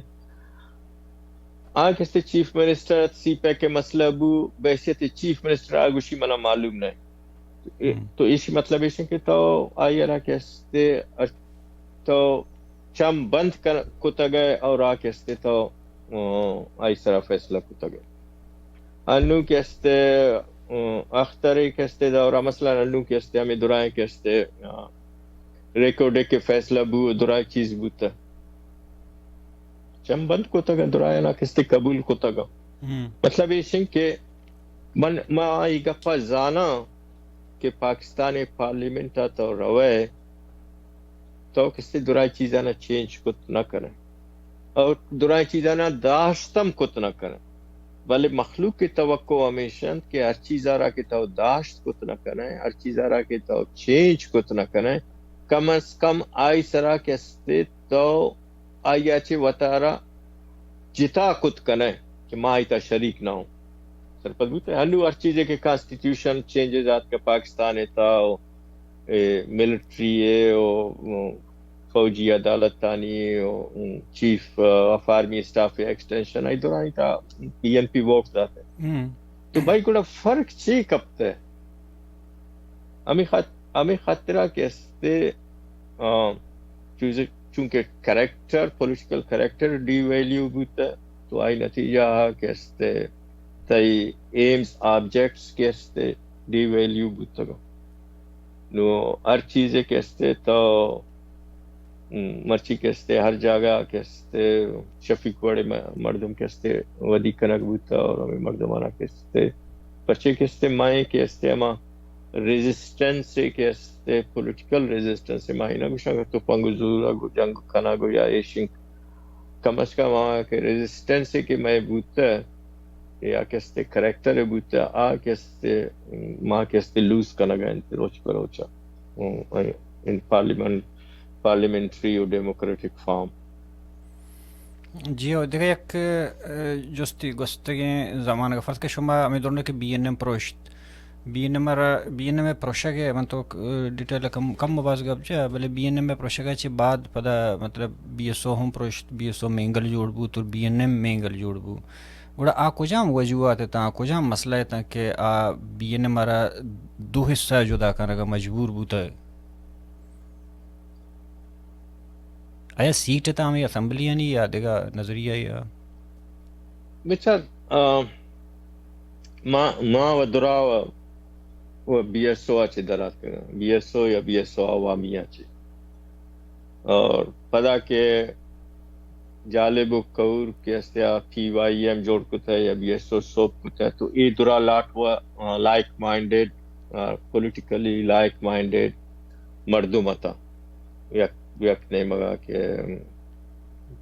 کیستے چیف منسٹر سی پیک کے مسئلہ ابو بحیثیت چیف منسٹر آگوشی منا معلوم نہیں تو اسی مطلب اسی کہ تو آئی رہا کیستے تو چم بند کتا گئے اور کیستے تو آئی سرا فیصلہ کتا گئے انو کیستے اختری کیستے دورہ مثلا انو کیستے ہمیں درائیں کیستے ریکوڈے کے فیصلہ بو درائیں چیز بوتا چم بند کتا گا درائیں نا کیستے قبول کتا گا مطلب یہ کہ ما آئی گپا زانا کہ پاکستانی پارلیمنٹ تو روئے تو کیستے درائیں چیزانا چینج کت نہ کریں اور درائیں چیزانا داشتم کت نہ کریں بلے مخلوق کی توقع ہمیشہ کہ ہر چیز آرہا کہ تو داشت کت نہ کریں ہر چیز آرہا کہ تو چینج کت نہ کریں کم از کم آئی سرا کیستے تو آئی اچھے وطارہ جتا کت کریں کہ ماں آئی تا شریک نہ ہوں سرپت بوتے ہیں ہنو ہر چیزیں کہ کانسٹیٹیوشن چینجز آت کا پاکستان ہے تا ملٹری ہے فوجی عدالت تانی chief of army staff extension ای دوران تا پی این پی ووٹ داتے تو بھائی کوڑا فرق چی کپتے ہمیں خطرہ کیستے چونکہ character political character D value بوتا تو آئی نتیجہ کیستے تائی ایمز آبجیکٹس کیستے ڈی ویلیو بوتا گا نو ہر چیزیں کیستے تو مرچی کیستے ہر جگہ کیستے شفیق وڑے مردم کیستے ودی کنک بوتا اور ہمیں مردمانہ کیستے پرچے کیستے مائیں کیستے ہما ریزسٹنس سے کیستے پولیٹیکل ریزسٹنس سے مائیں نہ گوشا تو پنگو زورا گو جنگ کھنا گو یا ایشنگ کم از کم آگا کہ ریزسٹنس سے کہ میں بوتا یا کیستے کریکٹر بوتا کیستے ماں کیستے لوز کنا گا انتے روچ پر روچا ان پارلیمنٹری و ڈیموکریٹک فارم جی دیکھیں یک جستی گستگیں زمانہ کا فرض کہ شما ہمیں دونوں کہ بی این ایم پروشت بی این ایم پروشہ کے من تو ڈیٹیل کم مباز گپ جا بلے بی این ایم پروشہ کا چی بعد پدا مطلب بی ایس او ہم پروشت بی ایس او مینگل جوڑ بو تو بی این ایم مینگل جوڑ بو گوڑا کجام وجوہات تا کجام مسئلہ تا کہ بی این ایم آرہ دو حصہ جدا کرنے کا مجبور بوتا ہے آیا سیٹ تا ہمیں اسمبلی نہیں یا دیگا نظریہ یا بچار ما و درا و بی ایس او آچے درات کرنا بی ایس او یا بی ایس او عوامی آچے اور پدا کہ جالب و کور کے استیا پی وائی ایم جوڑ کتا ہے یا بی ایس او سوپ کتا ہے تو ای درا لاٹ و like minded politically like minded مردم آتا یک نہیں مگا کہ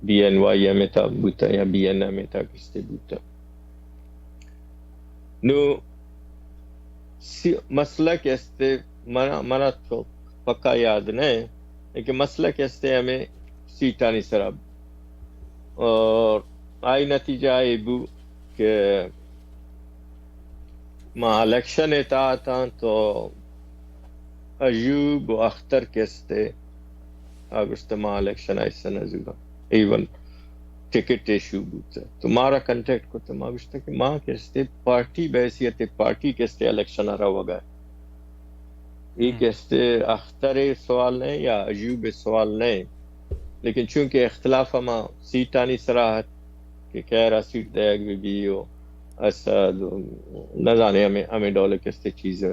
بی این وائی ایم تا بوتا یا بی این ایم تا کستے بوتا نو مسئلہ کیستے منا تو پکا یاد نہیں لیکن مسئلہ کیستے ہمیں سیٹانی سراب اور آئی نتیجہ آئی بو کہ ماں الیکشن اتا تو ایوب و اختر کیستے آگوشت ماں الیکشن ایسا نزورا ایون ٹکٹ ایشو بوتا تو مارا کنٹیکٹ کو تو آگوشتا کہ ماں کیستے پارٹی بحیثیت پارٹی کیستے الیکشن آ رہا ہوگا یہ کیستے اختر سوال نہیں یا ایوب سوال نہیں لیکن چونکہ اختلاف ہما سیٹانی سراحت کہ کہرا سیٹ دیگ بھی بیو اسد نہ جانے ہمیں ڈولے کستے چیز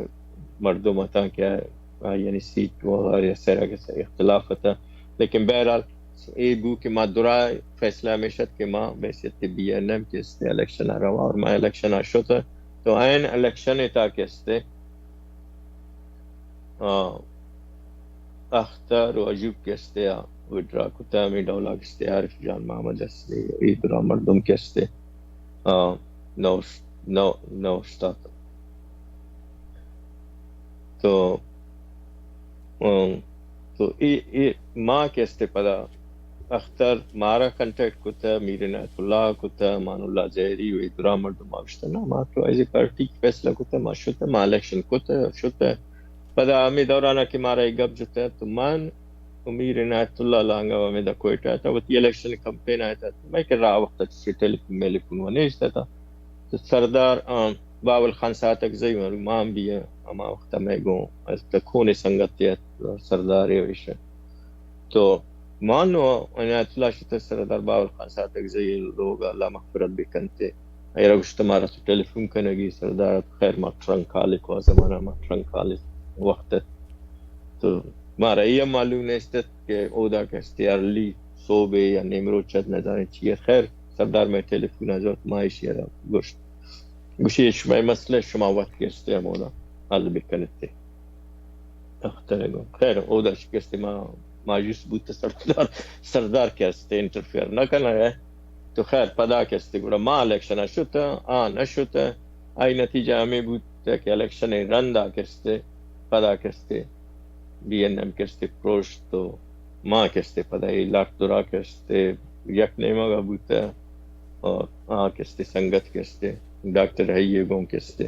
مردم ہوتا کیا ہے یعنی سیٹ وہ یا سیرا کے سے اختلاف ہوتا. لیکن بہرحال اے بو کہ ماں درائے فیصلہ ہمیشت کہ ماں بیسیت بی این ایم کے استے الیکشن آ رہا اور ماں الیکشن آ شوتا تو این الیکشن تا کہ استے اختر و عجوب کے استے وڈرا کتا ہمیں ڈولا کے استے عارف جان محمد استے ایدرا مردم کے استے نو اشتاتا تو ماں کے استے پدا اختر مارا کنٹیکٹ کتا میر نعت اللہ کتا مان اللہ زہری و ایدرا مردم آوشتا نا ماں تو ایزی پارٹی کی فیصلہ کتا ماں شتا ماں الیکشن کتا شتا پدا ہمیں دورانا کہ مارا ایک گب جتا تو مان امیر نعت اللہ لانگا و ہمیں دا کوئٹا تھا وہ تی الیکشن کمپین آیا تھا میں کہ راہ وقت اچھی ٹیلیفون میں لکھون ونیجتا تھا تو سردار باول خان ساتک زی مام بھی ہے اما وقت میں گوں از تکون سنگتیت سردار ویشن تو مانو عنایت اللہ شتا سردار باول خان ساتک زی لوگ اللہ مغفرت بھی کنتے ایرا گشت مارا تو ٹیلیفون کنگی سردار خیر ما ٹرنک خالق و زمانہ ما ٹرنک خالق وقت تو مارا یہ معلوم نیستت کہ اودا کہ استیارلی صوبے یا نیمرو چد نظانے چیئے خیر سردار میں ٹیلیفون آزوت مائشی را گشت گوشی شما مسئلہ شما وقت کے استے مولا حل بکنتے اختر گو خیر اودا شکستے ماجوس بوتا سردار کے استے انٹرفیئر نہ کرنا ہے تو خیر پدا کے استے گوڑا ما الیکشن شتا نشتا آئی نتیجہ ہمیں بوتا کہ الیکشن رندا کے استے پدا کے استے بی این ایم کے استے پروش تو ماں کے استے پدا لاکھ درا کے استے یک نیمہ گا بوتا اور کے استے سنگت کے استے ڈاکٹر ہے گوں کے استے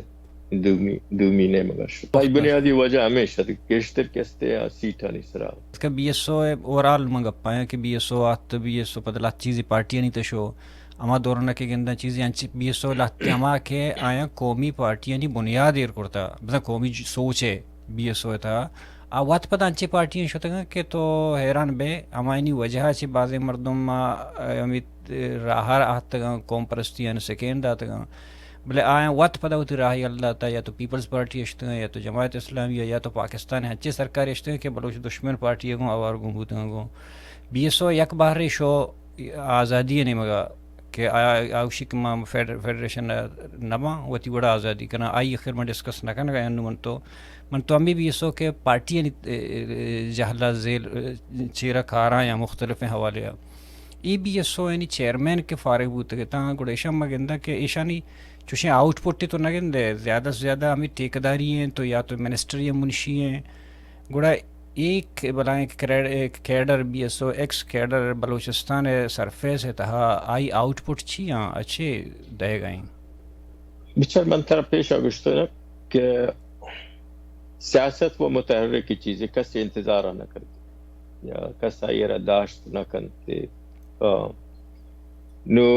دومی نے مگر شاید بنیادی وجہ ہمیشہ کیشتر کے استے سیٹا نہیں سرا اس کا بی ایس او اوورال مگا پایا کہ بی ایس او آت بی ایس او پتہ لات چیزی پارٹیاں نہیں تشو اما دورنا کے گندہ چیزیں انچ بی ایس او لات اما کے آیا قومی پارٹیاں نہیں بنیاد ایر کرتا مثلا قومی سوچ ہے بی ایس او تھا وات پتہ انچے پارٹیاں شوتا گا کہ تو حیران بے اما اینی وجہ چی بعض مردم امیت راہر آتا گا قوم پرستیاں سیکنڈ آتا گا بلے آیا وقت پتہ ہوتی راہی اللہ تا یا تو پیپلز پارٹی اشتے ہیں یا تو جماعت اسلامیہ یا تو پاکستان ہے ہنچے سرکار اشتے ہیں کہ بلوچ دشمن پارٹی گوں آوار گوں ہوتے ہیں گوں بی ایس او یک باہر شو آزادی نہیں مگا کہ آیا آوشی کما فیڈریشن نما وتی بڑا آزادی کنا آئی اخیر میں ڈسکس نہ کرنا گا انو من تو امی بی ایس او کے پارٹی جہلا ذیل چیرہ کھارا یا مختلف حوالے ای بی ایس او یعنی چیئرمین کے فارغ بوتے گے تاں گوڑا ایشا مگندہ کہ ایشانی چوشیں آؤٹ پٹ تو نگن دے زیادہ سے زیادہ ہمیں ٹھیکیداری ہیں تو یا تو منسٹری یا منشی ہیں گوڑا ایک بلائیں cadre be S O x cadre Balochistan surface ہے تہا آئی آؤٹ پٹ چھیاں اچھے دے گئیں بچار من طرف پیش آگشتا ہے کہ سیاست و متحرک کی چیزیں کس انتظار نہ کرتے یا کس آئیرہ داشت نہ کرتے نو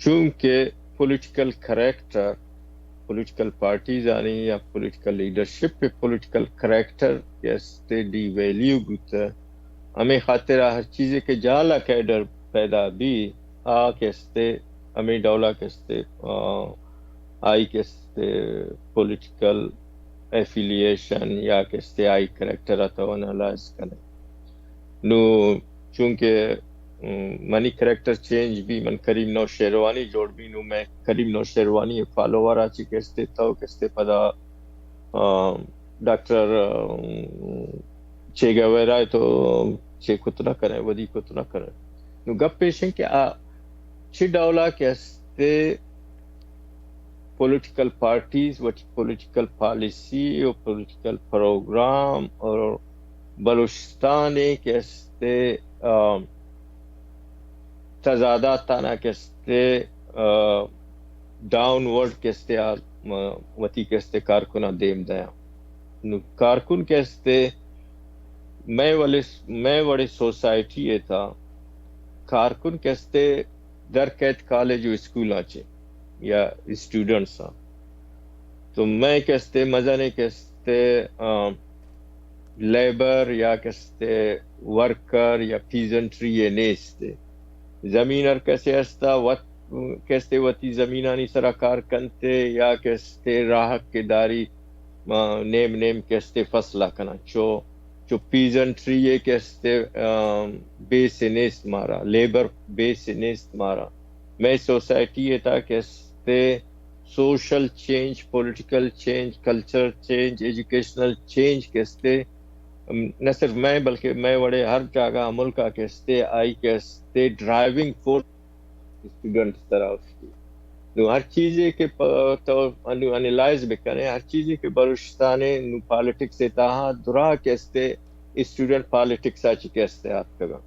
چونکہ پولیٹیکل کریکٹر پولیٹیکل پارٹیز آنی یا پولیٹیکل لیڈرشپ پہ پولیٹیکل کریکٹر کیستے ڈی ویلیو گوتا ہمیں خاطر ہر چیزیں کے جالا کیڈر پیدا بھی کیستے ہمیں ڈولا کیستے آئی کیستے پولیٹیکل ایفیلیشن یا کیستے آئی کریکٹر آتا انالائز کرنے نو چونکہ منی کریکٹر چینج بھی من کریم نو شیروانی جوڑ بھی نو میں کریم نو شیروانی فالوور آچی کستے تاو کستے پدا ڈاکٹر چے گویرہ تو چے کتنا کریں ودی کتنا کریں نو گپ پیشن کہ چی ڈولا کستے پولیٹیکل پارٹیز و پولیٹیکل پالیسی اور پولیٹیکل پروگرام اور بلوچستان کستے تضادات تانا کستے ڈاؤن ورڈ کستے وتی کستے کارکنہ دیم دیا نو کارکن کستے میں وڑی سوسائٹی ہے تھا کارکن کستے در قید کالج و اسکول آچے یا اسٹوڈنٹس ہاں تو میں کستے مزہ نہیں کستے لیبر یا کستے ورکر یا پیزنٹری یہ نیستے زمینر کسے استا وط کستے وتی زمینانی سرا کار کنتے یا کستے راحق کے داری نیم کستے فصلہ کنا چو پیزنٹری یہ کستے بیس نیست مارا لیبر بیس نیست مارا میں سوسائٹی ہے تا کستے social change political change culture change educational change کستے نہ صرف میں بلکہ میں بڑے ہر جگہ ملکہ کستے آئی کستے ڈرائیونگ فورس اسٹوڈنٹ طرح اس کی نو ہر چیزیں کے تو انالائز بکنے ہر چیزیں کے بلوچستانے نو پالیٹکس تاہاں درا کستے اسٹوڈنٹ پالیٹکس آچی کستے آت کگا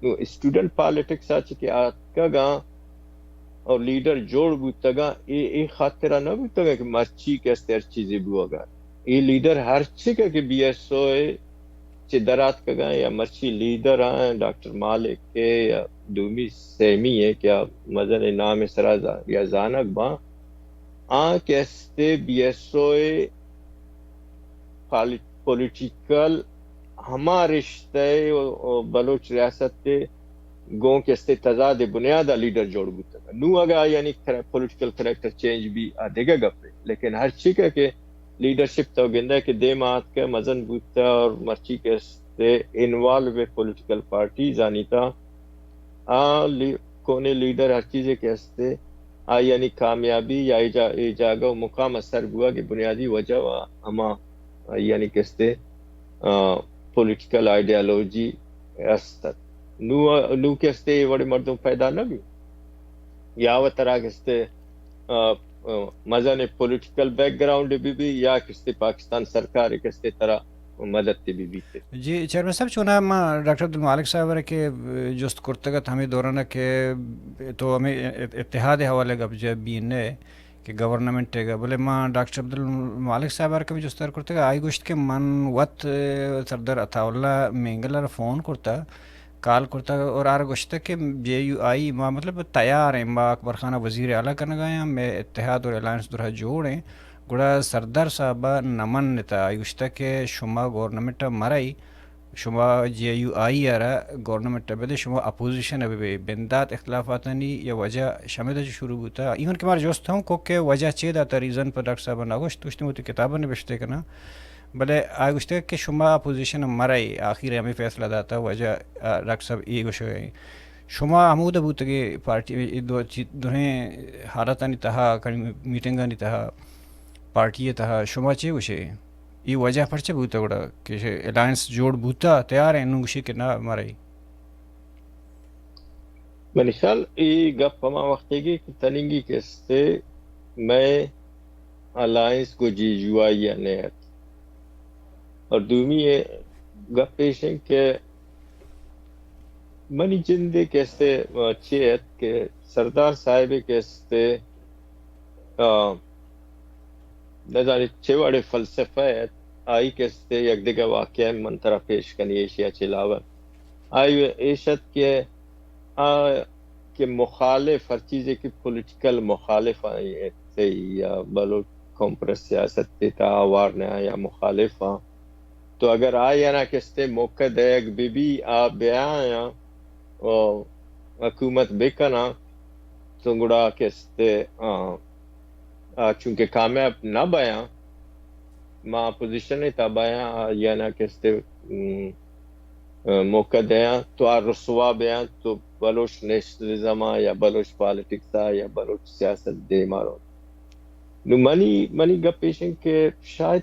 نو اسٹوڈنٹ پالیٹکس آچی کے آت کگا اور لیڈر جوڑ بوتگا یہ خاطرہ نہ بوتگا کہ مرچی کستے ہر چیزیں بوگا یہ لیڈر ہر چکا کہ بی ایس او چی درات کگا یا مرچی لیڈر آئیں ڈاکٹر مالک کے یا دومی سیمی ہے کیا مزن نام سرازا یا زانک با آن کیستے بی ایس او پولیٹیکل ہما رشتے بلوچ ریاست تے گوں کیستے تضاد بنیادہ لیڈر جوڑ بوتا گا نو اگا یعنی پولیٹیکل کریکٹر چینج بھی آدھے گا گپے لیکن ہر چکا کہ لیڈرشپ تو گندہ کہ دے مات کا مزن بوتا اور مرچی کیستے انوالو وے پولیٹیکل پارٹی زانیتا کونے لیڈر ہر چیزیں کیستے یعنی کامیابی یا ایجاگا و مقام اثر بوا کہ بنیادی وجہ ہما یعنی کیستے پولیٹیکل آئیڈیالوجی استت نو کیستے بڑے مردوں پیدا نہ بھی یا وہ طرح کیستے مزن پولیٹیکل بیک گراؤنڈ بھی یا کستے پاکستان سرکار کستے طرح مدد بھی تھے جی چیئرمین صاحب چونا ہم ڈاکٹر عبدالمالک صاحب کے جست کرتگت ہمیں دورانہ کہ تو ہمیں اتحاد حوالے گا جب بین کہ گورنمنٹ ہے گا بولے ماں ڈاکٹر عبدالمالک صاحب کا بھی جستر کرتے گا آئی گوشت کے من وط سردر عطا اللہ مینگلر فون کرتا کال کرتا اور آر گوشتا کہ جے یو آئی ماں مطلب تیار ہیں ماں اکبر خانہ وزیر اعلیٰ کرنے گئے ہیں میں اتحاد اور الائنس درہ جوڑیں گوڑا سردار صاحبہ نمن نتا آئیوشتا کہ شما گورنمنٹ مرائی شما جے یو آئی آرہ گورنمنٹ بدے شما اپوزیشن ابھی بندات اختلافاتانی یا وجہ شامل شروع ہوتا ایون کہ مار جوست ہوں کہ وجہ چے دا ریزن پر ڈاکٹر صاحبہ ناگوشت توشتی ہوتی کتابہ نبشتے کنا بلے آئیوشتا کہ شما اپوزیشن مرائی آخر ہمیں فیصلہ داتا وجہ ڈاکٹر صاحب یہ گوشو گئی شما عمود بوتگی پارٹی دوہیں حالتانی تہا میٹنگانی تہا پارٹی تہا شما چے گوشے یہ وجہ پرچے بوتا گوڑا کہ الائنس جوڑ بوتا تیار ہیں انہوں گوشے کہ نہ مرائی میں خیال یہ گپ ہما وقت گی کہ تننگی کستے میں الائنس کو جی جو آئی یا نیت اور دومی یہ گپ پیشن کہ منی جندے کستے چیت کہ سردار صاحب کستے نظاری چھوڑے فلسفیت آئی کستے یک دیگا واقعہ من طرح پیش کنی ایشیا چلاور آئی ایشت کہ مخالف ہر چیزیں کی پولیٹیکل مخالف آئی تھے یا بلوچ کمپرس سیاست تیتا آوارنے یا مخالف آن تو اگر آئی نا کستے موقع دیگ بی آ بیاں حکومت بکنا تو گڑا کستے چونکہ کامیاب نہ بیاں ماں اپوزیشن تا بیاں یا نہ کستے موقع دیاں تو رسوا بیاں تو بلوچ نیشنلزم یا بلوچ پالیٹکس یا بلوچ سیاست دے مارو نو منی گپ پیشن کہ شاید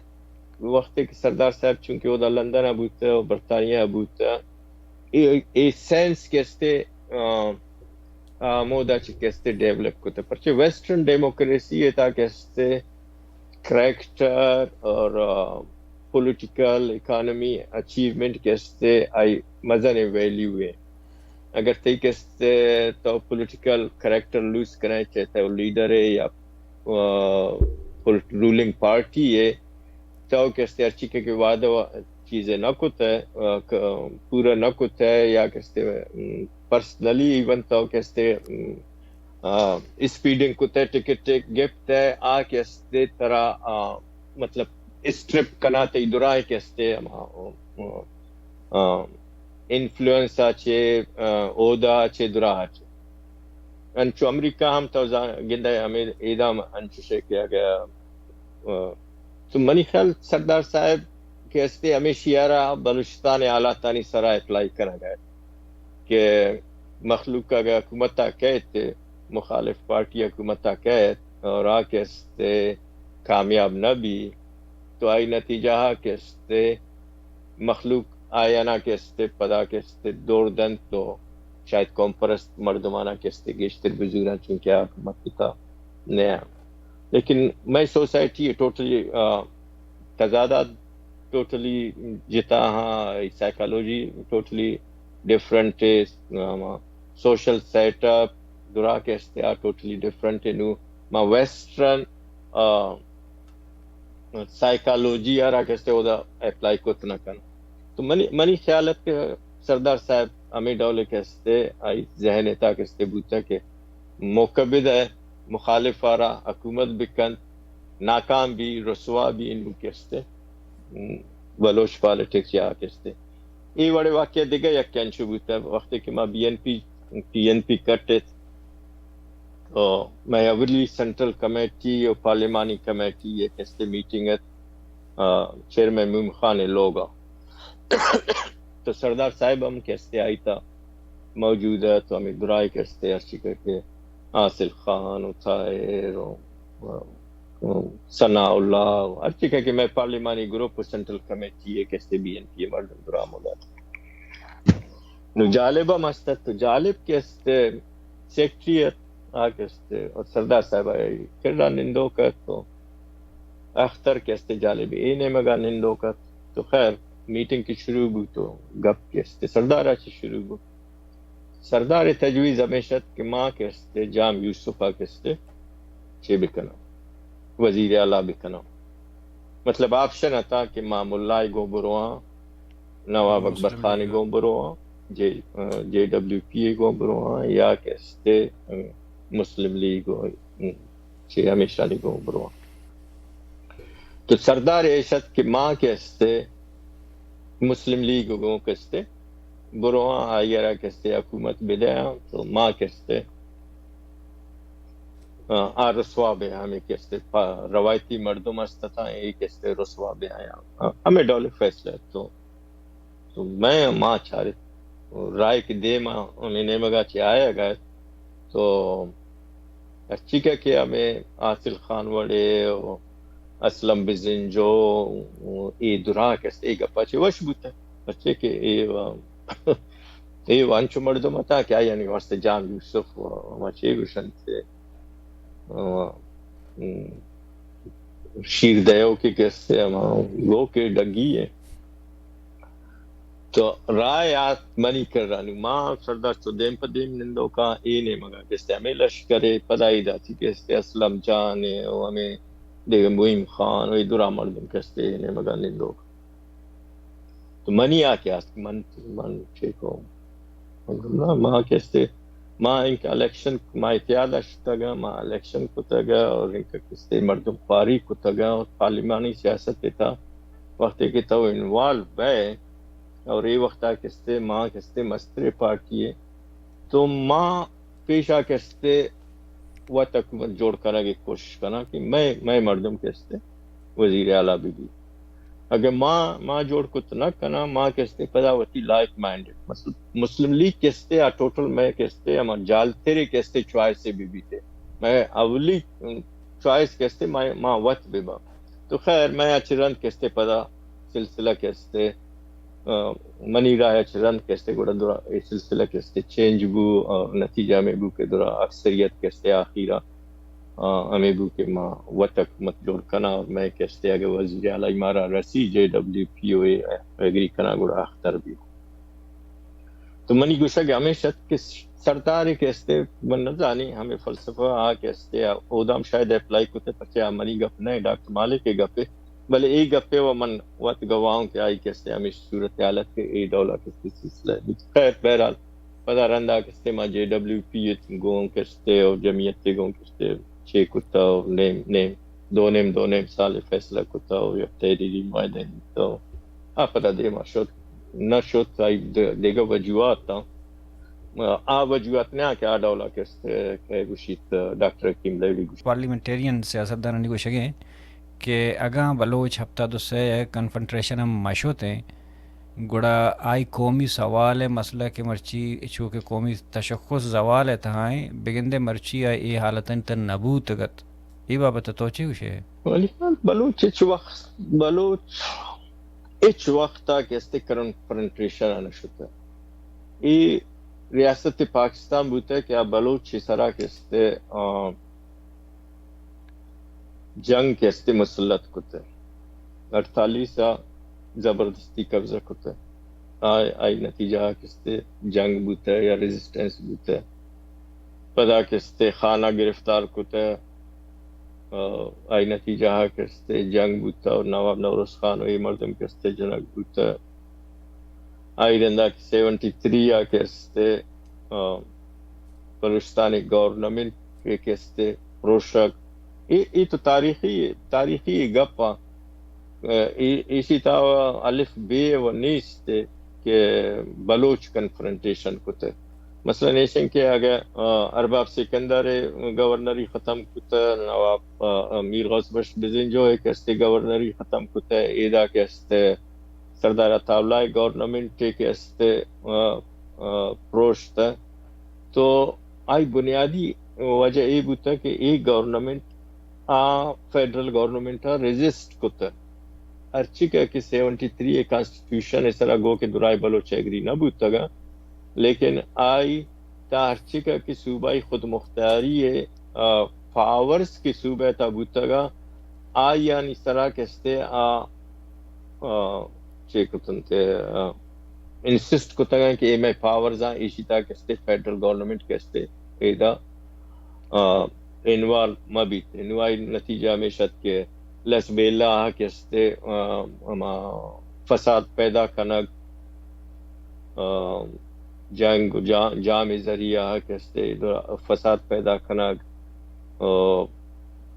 وقت کہ سردار صاحب چونکہ وہ دا لندن ابوتا و برطانیہ ابوتا ای سینس کستے مودا چی کستے ڈیولپ کرتے پرچہ ویسٹرن ڈیموکریسی ہے تا کستے کریکٹر اور پولیٹیکل اکانومی اچیومنٹ کستے آئی مزن ویلیو ہے اگر تی کستے تو پولیٹیکل کریکٹر لوز کرنا چاہتا ہے وہ لیڈر ہے یا رولنگ پارٹی ہے تو کستے ارچی کے وعدہ چیزیں نہ کتا ہے پورا نہ کتا ہے یا کستے پرسنلی ایون تو کستے اسپیڈنگ کتا ہے ٹکٹ گفت ہے کستے طرح مطلب اسٹرپ کنا تی درائی کستے influenza ce oda ce dura ce anchu Amerika ham tawza ginda hame idam anchu se kiya gaya تو منی خیال سردار صاحب کے ہستے ہمیشہ بلوچستان اعلیٰ تانی سرا اپلائی کرا گیا کہ مخلوق کا حکومت قید مخالف پارٹی حکومت قید اور آ کے ہستے کامیاب نہ بھی تو آئی نتیجہ کے ہستے مخلوق آیا نہ کے ہستے پدا کے ہستے دور دن تو شاید قوم پرست مردمانہ کے ہستے گیشتر بزرگاں چونکہ حکومت تھا نیا لیکن میں سوسائٹی ٹوٹلی تضادات ٹوٹلی جتا ہاں psychology totally different social set up درا کے استعار ٹوٹلی ڈفرنٹ نو ما ویسٹرن سائیکالوجی آرا کے استے ہودا اپلائی کو تنا کن تو منی خیالت کے سردار صاحب ہمیں ڈولے کے استے آئی ذہنیتا کے استے بوتا کہ موقبد ہے مخالف آرا حکومت بکن ناکام بھی رسوا بھی ان کے استے بلوچ پالیٹکس یا کے استے یہ بڑے واقعہ دیگا یا کین شبوت ہے وقت کہ میں پی این پی کٹے اور میں اولی سینٹرل کمیٹی اور پارلیمانی کمیٹی یہ کستے میٹنگ ہے چیئرمین موم خان لوگا تو سردار صاحب ہم کستے آئی تھا موجود ہے تو ہمیں درائی کستے ارچی کر کے حاصل خان طاہر ثناء اللہ ارچی کہہ کہ میں پارلیمانی گروپ سینٹرل کمیٹی ہے کستے بی این پی مردم درام ہو گا نو جالبہ مستد تو جالب کستے سیکٹریت آکستے اور سردار صاحب آئی کردہ نندو کر تو اختر کستے جالبی اینے مگا نندو کر تو خیر میٹنگ کی شروع بو تو گپ کستے سردار آچی شروع بو سردار تجویز ہمیشت کہ ماں کستے جام یوسفہ کستے چھے بکنا وزیر اعلیٰ بکنا مطلب آپشن تھا کہ مام اللہ گو بروہاں نواب اکبر خان گو بروہاں جے ڈبلیو پی گو بروہاں یا کستے مسلم لیگ چھے ہمیشہ لی گو بروہاں تو سردار عیشت کہ ماں کستے مسلم لیگ گو کستے بروہاں آئیرہ کستے حکومت بدیا تو ماں کستے رسوا بے ہمیں کستے روایتی مردم استتا ایک کستے رسوا بے آیا ہمیں ڈولے فیصلہ تو میں ماں چارے رائے کی دے ماں انہیں مگا چی آیا گئے تو اچھی کہ ہمیں حاصل خان وڑے اسلم بزنجو ای درا کستے ای گپا چی وش بوتا اچھے کہ ای وانچو مردم اتا کیا یعنی واسطے جام یوسف وچے گوشن سے شیر دیو کے کیسے وہ کے ڈگی ہے تو رائے آت منی کر رہا ماں سردار تو دیم پا دیم نندو کا اینے مگا کیسے ہمیں لشکرے پدائی داتی کیسے اسلم جانے ہمیں دیگا مویم خان وی درا مردم کیسے اینے مگا نندو کا تو منی آکے آس من چیکو ماں کیسے ماں ان کا الیکشن ماں اتیاد اشتگا ماں الیکشن کو تگا اور ان کا کستے مردم پاری کو تگا اور پارلیمانی سیاست تھا وقت کہ تو انوالو بے اور یہ وقت کستے ماں کستے مستر پارٹی ہے تو ماں پیشہ کستے وہ حکومت جوڑ کرنے کی کوشش کرنا کہ میں مردم کستے وزیر اعلیٰ بھی اگر ماں جوڑ کت نہ کنا ماں کستے پدا ہوتی لائک مائنڈڈ مسلم لیگ کستے یا ٹوٹل میں کستے ہم جال تیرے کستے چوائس سے بھی تھے میں اولی چوائس کستے ماں وقت بھی با تو خیر میں اچرند کستے پدا سلسلہ کستے منی رائے چرند کستے گوڑا درا سلسلہ کستے چینج بو نتیجہ میں بو کے درا اکثریت کستے آخیرہ ہمیں بو کے ماں وطک مت جوڑ کنا اور میں کستے اگر وزیر اعلیٰ مارا رسی جے ڈبلیو پی او اے اگری کنا گوڑا اختر بھی تو منی گوشا کہ ہمیشہ کہ سردار کستے من نظانی ہمیں فلسفہ کستے اودام شاید اپلائی کوتے پچے منی گپ نہیں ڈاکٹر مالک کے گپے بلے ای گپے و من وقت گواہوں کہ آئی کستے ہمیں صورت حالت کے ای دولا کستے سلسلہ ہے خیر بہرحال پدا رندہ کستے ماں جے ڈبلیو پی گون کستے اور جمعیت گون کستے چھے کتا اور دو نیم سال فیصلہ کتا اور یا تحریری معاہدے تو apara de ma shot na shot ai dega wajuat a wajuat ne ke adola ke gushit Dr. Hakim Levy parliamentarian سیاستدانانی کو شگیں کہ اگاں بلوچ ہفتہ دو سے کنفنٹریشن ہم مشوتے گڑا آئی قومی سوال ہے مسئلہ کے مرچی چونکہ قومی تشخص زوال ہے تہائیں بگندے مرچی آئی ای حالتاً تن نبوت گت ای بابت توچی ہوشے ہے بلوچ اچ وقت تک este کنفرنٹریشن آنا شتا ای ریاست پاکستان بوتا ہے کہ اب بلوچ سرا کے este جنگ کے este مسلط کتا ہے 48 زبردستی قبضہ کتا ہے آئی نتیجہ کے este جنگ بوتا ہے یا ریزسٹنس بوتا ہے پدا کے este خانہ گرفتار کتا ہے آئی نتیجہ کے este جنگ بوتا اور نواب نوروز خان وی مردم کے este جنگ بوتا ہے آئی رندہ کہ 73 کے este بلوچستانی گورنمنٹ کے este پروشک یہ تو تاریخی گپا اسی طرح الف بے و نیست کہ بلوچ کنفرنٹیشن کتے مثلا ایسے کہ اگر ارباب سکندر گورنری ختم کتے نواب امیر غوث بخش بزنجو ہے کہ استے گورنری ختم کتے ایدا کہ استے سردار عطاءاللہ گورنمنٹ کے استے پروشت تو آئی بنیادی وجہ یہ بوتا کہ ایک گورنمنٹ فیڈرل گورنمنٹ ریزسٹ کتا ارچی کہ 73 کانسٹیٹیوشن اس طرح گو کے درائے بلوچ ایگری نہ بوتا گا لیکن آئی تا ارچی کہ صوبائی خود مختاری پاورز کی صوبہ تا بوتا گا آئی یعنی اس طرح کہ استے چیکتن تے انسسٹ کتا گا کہ میں پاورز اسی طرح کہ استے فیڈرل گورنمنٹ کے استے ایدہ انوال مبیت انوائی نتیجہ ہمیشہ کے لس بیلہ کے استے فساد پیدا کنگ جنگ جام ذریعہ کے استے فساد پیدا کنگ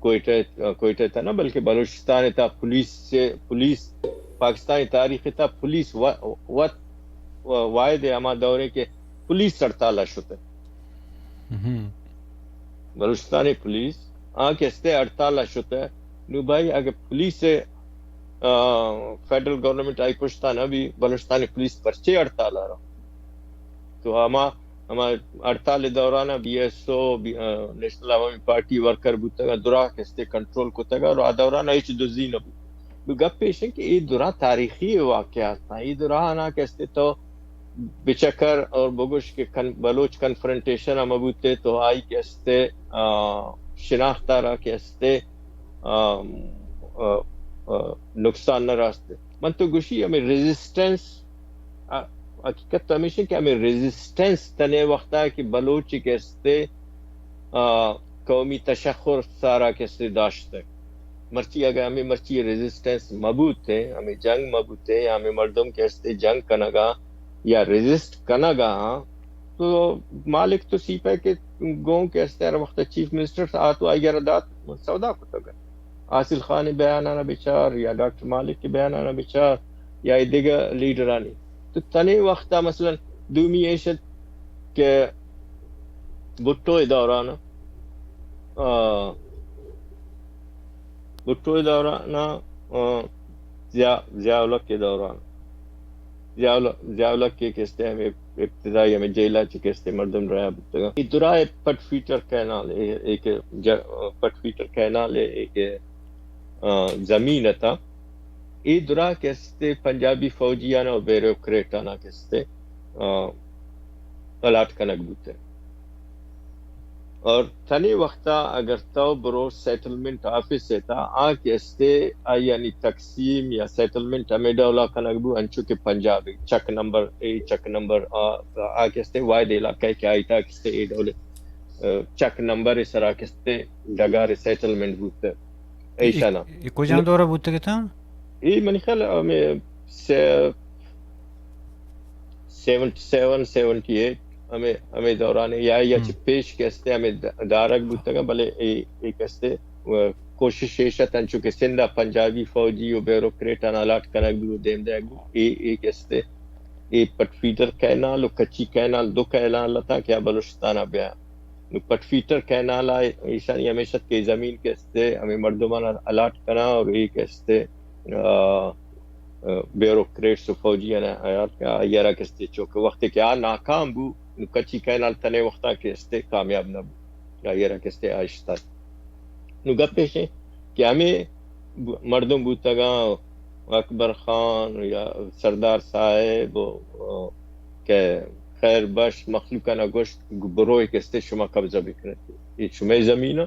کوئٹہ تھا نا بلکہ بلوچستان تھا پولیس پاکستانی تاریخ تھا پولیس واحد اما دورے کے پولیس ہڑتال شتے بلوچستانی پولیس آنکہ استے ہڑتال شتے نو بھائی اگر پولیس سے فیڈرل گورنمنٹ آئی پشتا نہ بھی بلوچستانی پولیس پرچے ہڑتال آ رہا تو ہما ہڑتال دورانہ بی ایس او نیشنل عوامی پارٹی ورکر بوتا گا درا کستے کنٹرول کوتا گا اور دورانہ ایچ دوزی نہ بھی گپ پیش ہے کہ یہ درا تاریخی واقعات تھا یہ درا آنا کستے تو بچکر اور بگوش کے بلوچ کنفرنٹیشن مبوتے تو آئی کستے شناختہ رہا کستے نقصان نہ راستے من تو گوشی ہمیں ریزسٹنس حقیقت تو ہمیشہ کہ ہمیں ریزسٹنس تنے وقت ہے کہ بلوچی کستے قومی تشخر سارا کستے داشت ہے مرچی اگر ہمیں مرچی ریزسٹنس مبوت ہے ہمیں جنگ مبوت ہے ہمیں مردم کستے جنگ کنگا یا ریزسٹ کنگا تو مالک تو سیپا کے گوں کستے ہر وقت چیف منسٹر آتو آئی گردات سودا کتا گا حاصل خان بیانانا بچار یا ڈاکٹر مالک کے بیانانا بچار یا دیگر لیڈرانی تو تنے وقتا مثلا دومی ایشت کہ بھٹو دورانا ضیاءالحق کے دوران ضیاءالحق کے کستے ہمیں ابتدائی ہمیں جیلہ چکستے مردم رہا بتگا یہ درائے پٹ فیٹر کینال ایک پٹ فیٹر کینال ایک زمین تھا یہ درا کستے پنجابی فوجیانا اور بیروکریٹانا کستے الاٹ کنک بوتے اور تھنی وقتا اگر تو برو سیٹلمنٹ آفس سے تھا کستے یعنی تقسیم یا سیٹلمنٹ ہمیں ڈولا کنک بو انچو کے پنجابی چک نمبر کستے وائد علاقہ کیا آئی تھا کستے اے ڈولے چک نمبر اس طرح کستے ڈگار سیٹلمنٹ بوتے ایسا نا کو جان دورہ بوتے کے تھا یہ منی خیال ہمیں 77-78 ہمیں دورانے یا پیش کستے ہمیں دارک بوتا گا بلے ایک کستے کوشش ایشتن چونکہ سندہ پنجابی فوجی و بیوروکریٹان الاٹ کنگ دو دیم دیگو ایک استے ای پٹ فیٹر کینال و کچی کینال دو کینال لتا کیا بلوچستانہ بیا نو پٹ فیٹر کینال ایشانی ہمیشہ کے زمین کے استے ہمیں مردمان الاٹ کنا اور ایک استے بیوروکریٹس و فوجی ایرا کے استے چونکہ وقت کے ناکام بو نو کچی کینال تنے وقتا کے استے کامیاب نہ بو ایرا کے استے آئشتا نو گپ پیشیں کہ ہمیں مردم بوتگا اکبر خان یا سردار صاحب کہ خیر بش مخلوقہ نگوشت بروئے کستے شما قبضہ بکنتے یہ شما زمینہ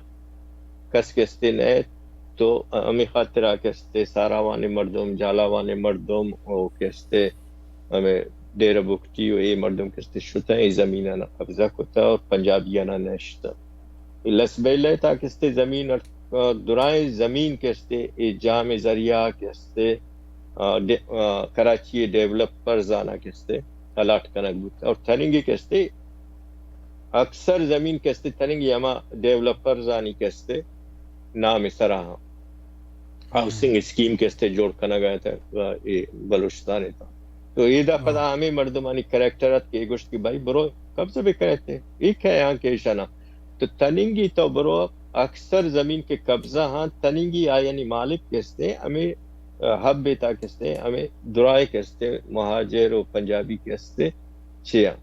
کس کستے نئے تو ہمیں خاطرہ کستے ساراوانے مردم جالاوانے مردم او کستے ہمیں دیر بکتی و یہ مردم کستے شتا یہ زمینہ نا قبضہ کتا اور پنجابیانا نشتا لسبیلے تا کستے زمین درائیں زمین کستے جام ذریعہ کستے کراچی ڈیولپرز آنا کستے الاٹ کنک بوتا اور تھننگی کستے اکثر زمین کستے تھننگی ہما ڈیولپرز آنی کستے نام سراہاں ہاؤسنگ اسکیم کستے جوڑ کنا گیا تھا بلوچستان تھا تو یہ دا پدا ہمیں مردمانی کریکٹرات کے گوشت کی بھائی برو قبضہ بھی کرتے ایک ہے یہاں کے اشانہ تو تننگی تو برو اکثر زمین کے قبضہ ہاں تننگی یعنی مالک کستے ہمیں حب بیتا کستے ہمیں درائے کستے مہاجر و پنجابی کستے چھیا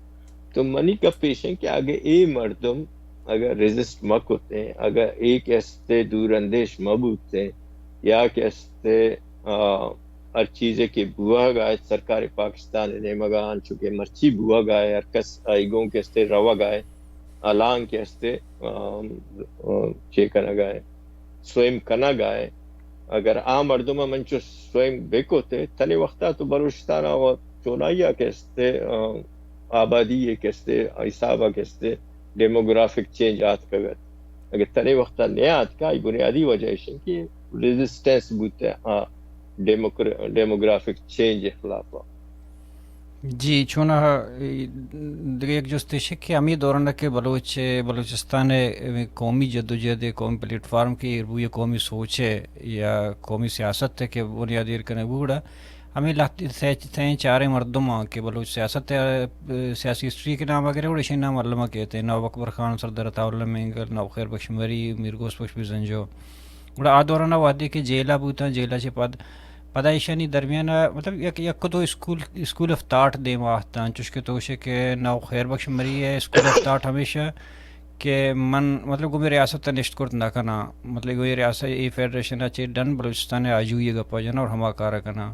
تو منی کا پیشیں کہ اگر اے مردم اگر ریزسٹ مک ہوتے ہیں اگر ایک کستے دور اندیش مبوتے یا کستے ہر چیزیں کے بوا گائے سرکار پاکستان نے مگان چکے مرچی بوا گائے ہر کس آئیگوں کستے روا گائے الان کستے چے کنا گائے سوئم کنا گائے اگر عام مردم منچو سوئم بیکوتے تنے وقتا تو بلوچستان و چونائیا کستے آبادی کستے حسابہ کستے ڈیموگرافک چینج آت کا گئے اگر تنے وقتا نیا آت کا بنیادی وجہ ہے کہ ریزسٹنس بوتے ڈیموگرافک چینج اخلافہ جی چونا ایک جستش کہ ہمیں دورانہ کے بلوچستان قومی جدوجہد قومی پلیٹ فارم کی یہ قومی سوچ ہے یا قومی سیاست ہے کہ بنیادی ارکن بوڑا ہمیں تھیں چارے مردم کہ بلوچ سیاست سیاسی ہسٹری کے نام وغیرہ اڑیشن نام علامہ کہتے ہیں نواب اکبر خان سردار عطا اللہ مینگل نواب خیر بخش مری میر گوس بخش بزنجو اڑا آ دورانہ وعدے کہ جیلا بوتا جیلا سے پدائشانی درمیان مطلب یک تو اسکول آف تھاٹ دے ماہتاں چشکے توشے کہ نو خیر بخش مری ہے اسکول آف تھاٹ ہمیشہ کہ من مطلب گومی ریاست نشت کرت نہ کنا مطلب گوئی ریاست ای فیڈریشن اچھے ڈن بلوچستان آجوئی گپا جنا اور ہما کارا کنا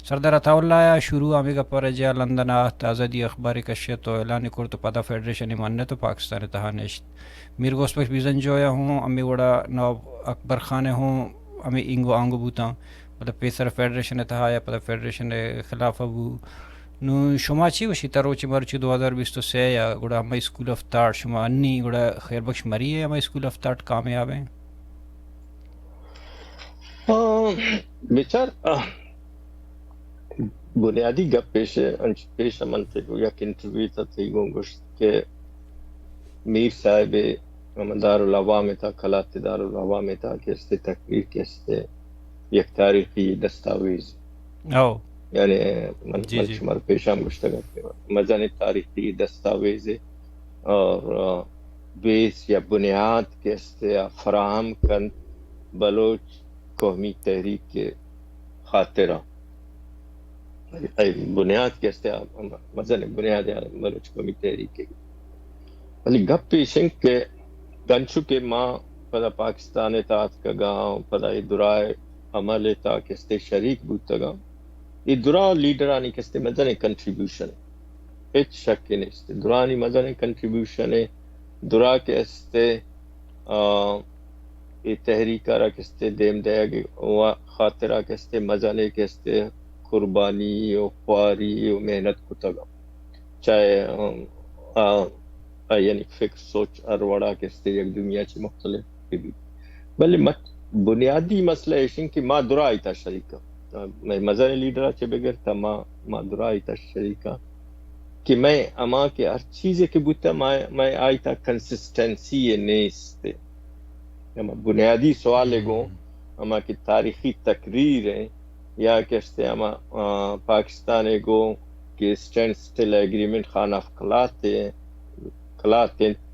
سردار عطا اللہ شروع آمی گپا رجا لندن آزادی اخباری کشیت تو اعلان کرت پدا فیڈریشن ماننے تو پاکستان تہا نشت میر گوس بخش بیزن جویا ہوں امی وڑا نواب اکبر خان ہوں امی انگو آنگو بوتاں مطلب پیسر فیڈریشن تہا یا پدا فیڈریشن خلاف ابو نو شما چی وشی تروچی مرچی 2023 یا گوڑا ہمیں اسکول آف تھاٹ شما انی گوڑا خیر بخش مری ہے ہمیں اسکول آف تھاٹ کامیاب ہیں بیچار بنیادی گپ پیش منتے کو یک انٹرویو تا تھی گوشت کہ میر صاحب دار العوام تھا خلات دار العوام تھا کہ اس تقریر کے اس یک تاریخی دستاویز یعنی من شمار پیشام گشتگا مزن تاریخی دستاویز اور بیس یا بنیاد کے اس فراہم کن بلوچ قومی تحریک کے خاطرہ بنیاد کے مزن بنیاد بلوچ قومی تحریک کے ولی گپ پیشن کے گنچو کے ماں پدا پاکستان اطاعت کا گاؤں پدا درائے عمل تا کستے شریک بوتا گا یہ درا لیڈرانی کستے مزن کنٹریبیوشن ہیچ شک نہیں درانی مزن کنٹریبیوشن ہے درا کستے یہ تحریکہ را کستے دیم دیا گی خاطرہ کستے مزن کستے قربانی و خواری و محنت کتا گا چاہے یعنی فکر سوچ اروڑا کستے یک دنیا چی مختلف بھی بلی بنیادی مسئلہ ایشن کہ ما درا آئیتا شریکہ میں مزن لیڈرہ چے بگر تا ما درا آئیتا شریکہ کہ میں اما کے ہر چیزے کے بوتا میں آئیتا کنسسٹنسی نیستے اما بنیادی سوال گو اما کی تاریخی تقریر ہیں یا کہتے ہیں اما پاکستان گو کہ اسٹینڈ سٹل ایگریمنٹ خانہ خلاتے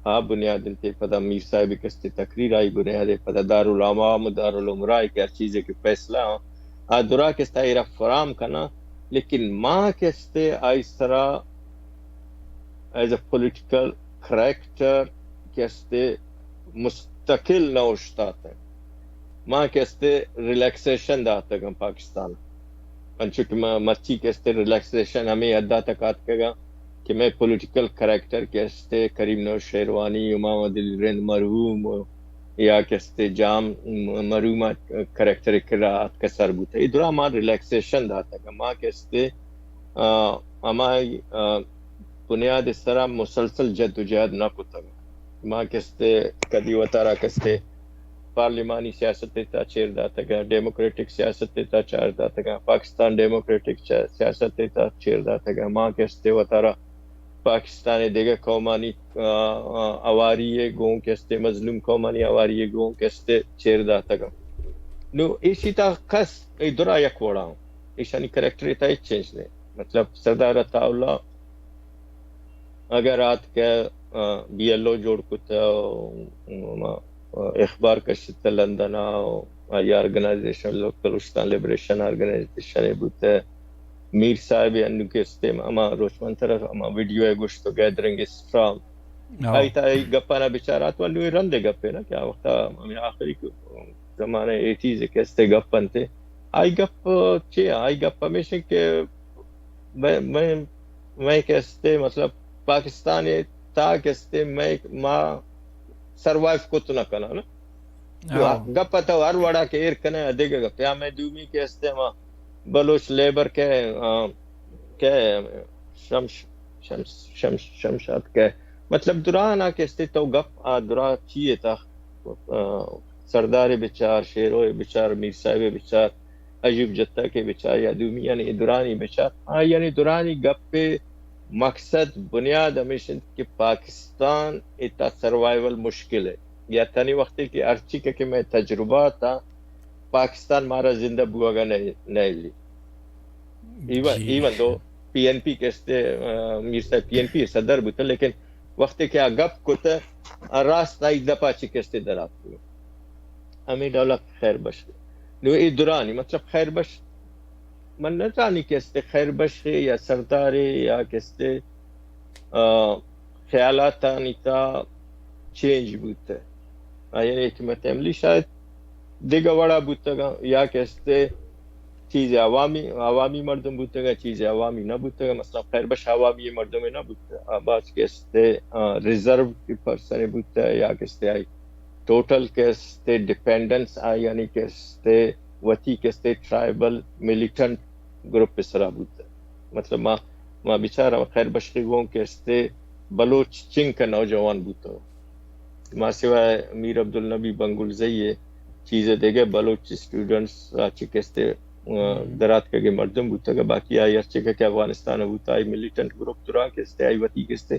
ہاں بنیاد انتے پتہ میر صاحب کستے تقریر آئی بنیاد پتہ دارالعوام دارالعمرہ کیا چیزیں کہ فیصلہ درا کستا ایرا فرام کنا لیکن ماں کستے اس طرح ایز اے پولیٹیکل کریکٹر کستے مستقل نوشتات ہیں ماں کستے ریلیکسیشن داتا گا پاکستان انچوکہ مچی کستے ریلیکسیشن ہمیں ادا تک آتا گا کہ میں پولیٹیکل کریکٹر کستے کریم نوش شیروانی امام عدل رند مرحوم یا کستے جام مرحوم کریکٹر کرات کا سر بوتا ادھر ہمارا ریلیکسیشن داتا گا ماں کستے ہماری بنیاد اس طرح مسلسل جد و جہد نہ کتا گا ماں کستے کدی وطارہ کستے پارلیمانی سیاست تا چیر داتا گا ڈیموکریٹک سیاست تا چیر داتا گا پاکستان ڈیموکریٹک سیاست تا چیر داتا گا ماں کستے وطارہ پاکستان دیگر قومانی آواری گوں کستے مظلوم قومانی آواری گوں کستے چیر داتا گا نو اسی تا خس ادھرا یک وڑا ہوں ایشانی کریکٹر تا ایک چینج دے مطلب سردار عطاءاللہ اگر آت کے بی ایل او جوڑ کتا اخبار کشتا لندن آئی آرگنائزیشن لوکلستان لیبریشن آرگنائزیشن بوتا میر صاحب انو کے استیم اما روشمن طرف اما ویڈیو ہے گوشتو گیدرنگ اسٹرام آئی تا ای گپانا بیچارات والنوی رندے گپے نا کیا وقتا ہمیں آخری زمانے ایٹیز کستے گپن تھے آئی گپ چی آئی گپ ہمیشہ کہ میں کستے مطلب پاکستان تا کستے میں ماں سروائیو کو تو نہ کنا نا گپا تا ہر وڑا کے ایر کنے ادھے گا گپیا میں دومی کستے ماں بلوچ لیبر کے شمشاد کے مطلب درانا کستے تو گپ درا چیئے تا سردار بچار شیروئے بچار میر صاحب بچار عجیب جتہ کے بچار یا دومی یعنی درانی بچار یعنی درانی گپ پہ مقصد بنیاد ہمیشہ کہ پاکستان اتا سروائیول مشکل ہے یا تنی وقتی کہ ارچی کہ میں تجربہ تا پاکستان مارا زندہ بوا گا نہیں لی ایون دو پی این پی کستے میر صاحب پی این پی صدر بوتا لیکن وقتی کہ گپ کتا راست آئی دپا چی کستے در آپ کو ہمیں ڈولا خیر بش نو ای درانی مطلب خیر بش من نہ جانی کستے خیر بش یا سردار یا کستے خیالات نیتا چینج بوتا ہے یعنی حکمت عملی شاید دیگا وڑا بوتا گا یا کستے چیز عوامی مردم بوتا گا چیز عوامی نہ بوتا گا مثلا خیر بش عوامی مردم نہ بوتا آباز کستے ریزرو کی پرسن بوتا ہے یا کستے آئی ٹوٹل کستے ڈیپینڈنس آئی یعنی کستے وطی کستے ٹرائبل ملیٹنٹ گروپ اس طرح بوتا ہے مطلب ماں بیچارہ خیر بشری گوں کستے بلوچ چنگ کا نوجوان بوتا ہو ماں سوائے امیر عبدالنبی بنگلزئی چیزیں دے گئے بلوچ اسٹوڈنٹس آچی کستے درات کے مردم بوتا گا باقی آئی ارچے کہ افغانستان بوتا آئی ملیٹنٹ گروپ ترا کستے آئی وطی کستے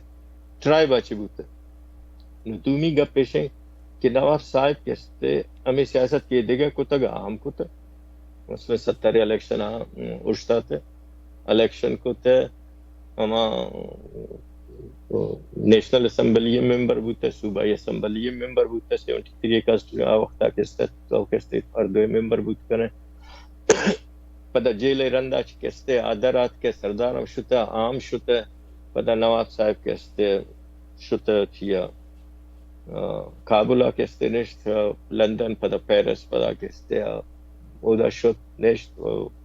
ٹرائب آچی بوتا دومی گا پیشیں کہ نواب صاحب کستے ہمیں سیاست کے دے گا کتا گا عام کتا اس میں 70 الیکشن اٹھتا تھے الیکشن کو تے ہما نیشنل اسمبلی ممبر بوتا صوبائی اسمبلی ممبر بوتا 73 کا وقتا کستے تو کستے اردوی ممبر بوت کریں پدا جیل رندہ کستے آدھرات کے سردارم شتا عام شتا پدا نواب صاحب کستے شتا چیا کابلہ کستے نشت لندن پدا پیرس پدا کستے اودا شت نشت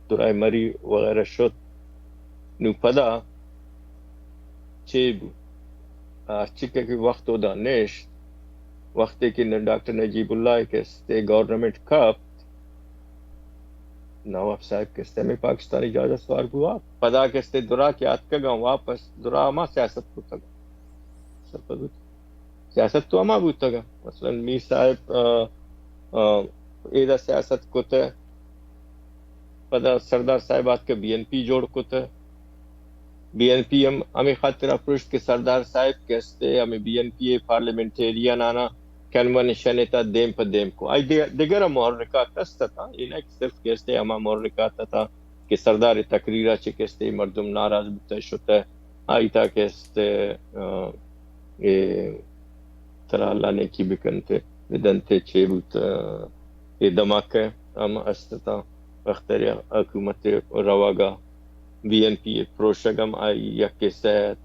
درائے مری وغیرہ شت نو پدا چیبو چکے کی وقت اودا نشت وقتے کی ڈاکٹر نجیب اللہ کستے گورنمنٹ کپ نواب صاحب کستے میں پاکستانی اجازت سوار ہوا پدا کستے درا کی آت کا گا واپس درا اما سیاست کو تگا سیاست تو اما بوتا گا مثلا میر صاحب ایدہ سیاست کو تے پدا سردار صاحب آت کے بی این پی جوڑ کو تے بی این پی ہمیں خاطر اپروش کے سردار صاحب کستے ہمیں بی این پی پارلیمنٹیرین آنا کنونشن تا دیم پا دیم کو ای دیگر محرکات است تا این ایک صرف کہستے اما محرکات تا کہ سردار تقریرہ چے کہستے مردم ناراض بتا شتا آئی تا کہستے ترا اللہ نے کی بکنتے ودنتے چے بوتا دماغ اما است تا اختر حکومت رواگا بی این پی پروشگم آئی یک سیت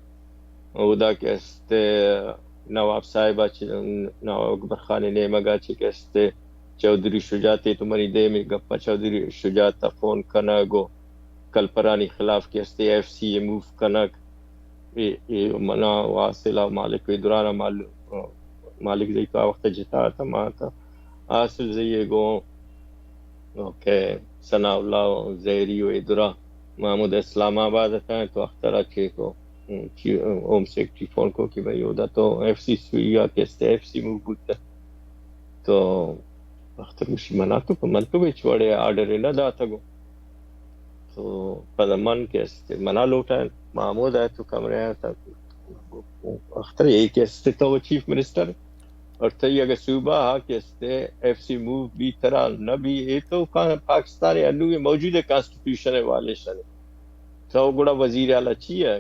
اودا کہستے نواب صاحبہ نواب اکبر خان نے مگا چھ کہستے چودھری شجاعت تمہاری دے میں گپا چودھری شجاعت فون کنگو کل پرانی خلاف کہستے ایف سی اے موو کنگ منا واصلہ مالک درانا مالک زی کا وقت جتا تھا ماتا حاصل زی گو اوکے ثناء اللہ زہری و ادرا محمود اسلام آباد تھا تو اخترا چھ کو ہوم سیکٹری فون کو کہ بھائی ہودا تو ایف سی سویا کہستے ایف سی موو بوتا تو اختر مشی منا تو من تو بیچ وڑے آرڈر نہ دا تھا گو تو پدا من کہستے منا لوٹا محمود آئے تو کمرے آیا تھا اختر یہی کہستے تو وہ چیف منسٹر اور تھی اگر صوبہ ہاں کہستے ایف سی موو بھی طرح نہ بھی یہ تو پاکستان انو موجود کانسٹیٹیوشن والے شنے تو گوڑا وزیر اعلیٰ چی ہے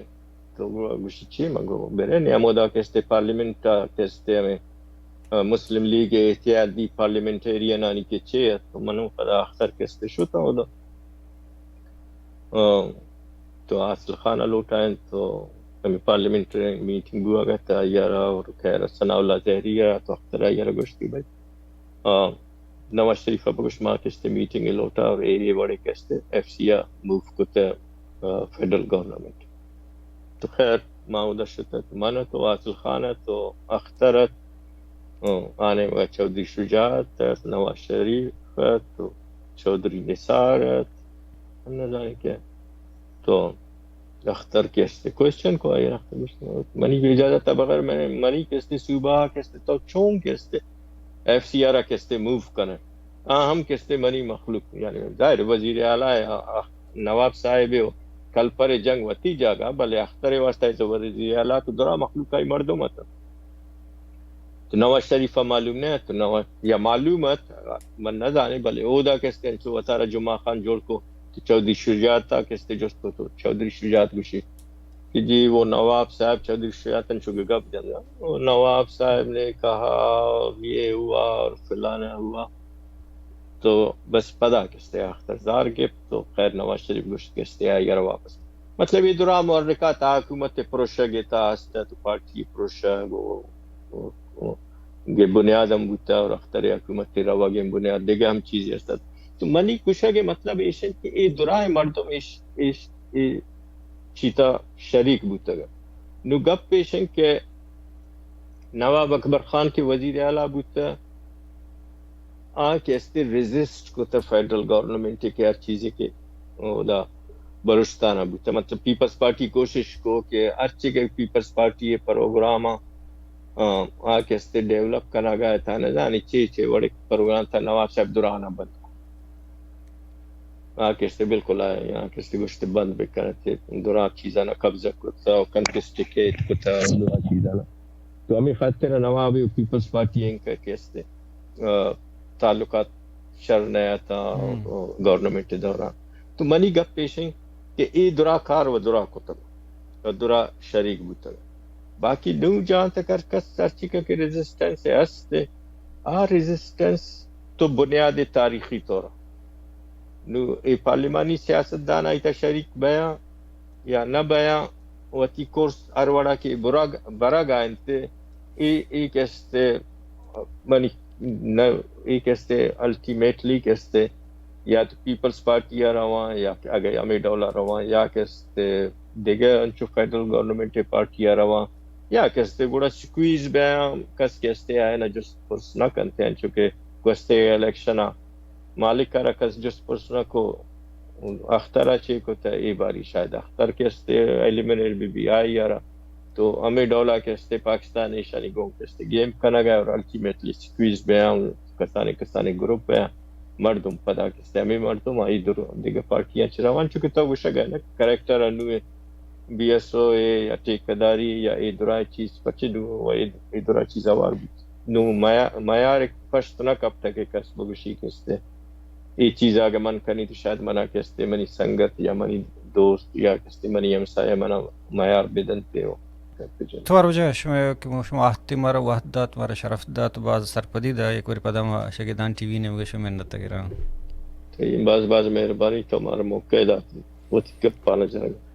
تو گوشی چی منگو بیرے نیامودا کہستے پارلیمنٹ کہستے ہمیں مسلم لیگ اتحادی پارلیمنٹیرین آنی کے چی ہے تو منو پدا اختر کہستے شوتا ہو دا تو حاصل خانہ لوٹائیں تو ہمیں پارلیمنٹری میٹنگ ہوا گیا تھا یارا اور خیر ثناء اللہ زہری ہے تو اختر یارا گوشتی بھائی نواز شریف بگوش ماں کہستے میٹنگ لوٹا اور ایریے بڑے کہستے ایف سی موو کتے فیڈرل گورنمنٹ تو خیر ماؤدہ شتت مانا تو حاصل خانہ تو اخترت آنے میں چودھری شجاعت نواز شریف تو چودھری نثارت نہ جانے کیا تو اختر کہستے کوشچن کو آئی منی کی اجازت بغیر میں نے منی کہستے صوبہ کہستے تو چون کہستے ایف سی آرہ کہستے موو کرنے ہم کہستے منی مخلوق یعنی ظاہر وزیر اعلیٰ نواب صاحب ہو کل پر جنگ وتی جاگا بلے اختر واسطہ تو وزیر اعلیٰ تو درا مخلوق کا مردم ہے تو نواز شریفہ معلوم نہیں تو نواز یا معلومات من نہ جانے بلے اودا کہستے ہیں تو اتارا جمعہ خان جوڑ کو تو چودھری شجاعت تھا کہستے جو تو چودھری شجاعت گوشی کہ جی وہ نواب صاحب چودھری شجاعت شو گپ جانا وہ نواب صاحب نے کہا یہ ہوا اور فلانا ہوا تو بس پدا کہستے اخترزار کے تو خیر نواز شریف گوشت کہستے آئے یار واپس مطلب یہ درا محرکات حکومت پروشہ گیتا ہستا تو پارٹی پروشہ گے بنیاد ہم بوتا اور اختر حکومت روا گے بنیاد دے گا ہم چیزیں ہستا تو منی کشا کے مطلب ایشن کہ اے درائے مردم ایش چیتا شریک بوتا گا نو گپ پیشن کہ نواب اکبر خان کے وزیر اعلیٰ بوتا کہستے ریزسٹ کو تا فیڈرل گورنمنٹ کے ہر چیزیں کے دا بلوچستان بوتا مطلب پیپلز پارٹی کوشش کو کہ ارچے کے پیپلز پارٹی پروگرام کہستے ڈیولپ کرنا گیا تھا نہ جانی چے بڑے پروگرام تھا نواب صاحب درانا بند کہستے بالکل آئے یہاں کہستے گوشتے بند بھی کرتے درا چیزانا قبضہ کو تھا کنفسٹیکیٹ کو تھا درا چیزانا تو ہمیں خاطر نواب پیپلز پارٹی ان کا کہستے تعلقات شر نیا تھا گورنمنٹ دوران تو منی گپ پیشیں کہ ای درا کار و درا کتب و درا شریک بوتا باقی نو جہاں تک کس سرچی کا کہ ریزسٹنس ہے ہستے ریزسٹنس تو بنیاد تاریخی طور نو ای پارلیمانی سیاست دان آئیتا شریک بیاں یا نہ بیاں وتی کورس اروڑا کی برا گائنتے ای کہستے منی نہ ای کہستے الٹیمیٹلی کہستے یا تو پیپلز پارٹی رواں یا اگر امی ڈولا رواں یا کہستے دیگر انچو فیڈرل گورنمنٹ پارٹی رواں یا کہستے گوڑا سکویز بیاں کس کہستے آئے نا جس پرس نہ کنتے ہیں چونکہ کہستے الیکشنہ مالک کا رکس جس پرس نہ کو اخترہ چے کو تا ای باری شاید اختر کہستے ایلیمنیٹ بھی آئی یارا تو ہمیں ڈولا کہستے پاکستان ایشانی گون کہستے گیم کرنا گیا اور الٹیمیٹلی سکویز بیان کسانے گروپ بیان مردم پدا کہستے ہمیں مردم آئی در دیگر پارٹیاں چراوان چونکہ تو گوشا گیا نا کریکٹر انوے بی ایس او یا ٹیکداری یا ای درائے چیز پچے دو ای درائے چیز آوار بھی نو معیار ایک پشت نہ کب تک ایک کسب گشی کستے یہ چیز آگے من کنی تو شاید منا کستے منی سنگت یا منی دوست یا کستے منی ہمسایہ منا معیار بدنتے ہو توار وجه شما احتی مارا وحدات مارا شرفدات باز سرپدی دا ایک وری پدا ما شگیدان ٹی وی نے وگے شما منت گرا بعض مہربانی تو ہمارا موقع داتی وہ کب پانا جائے گا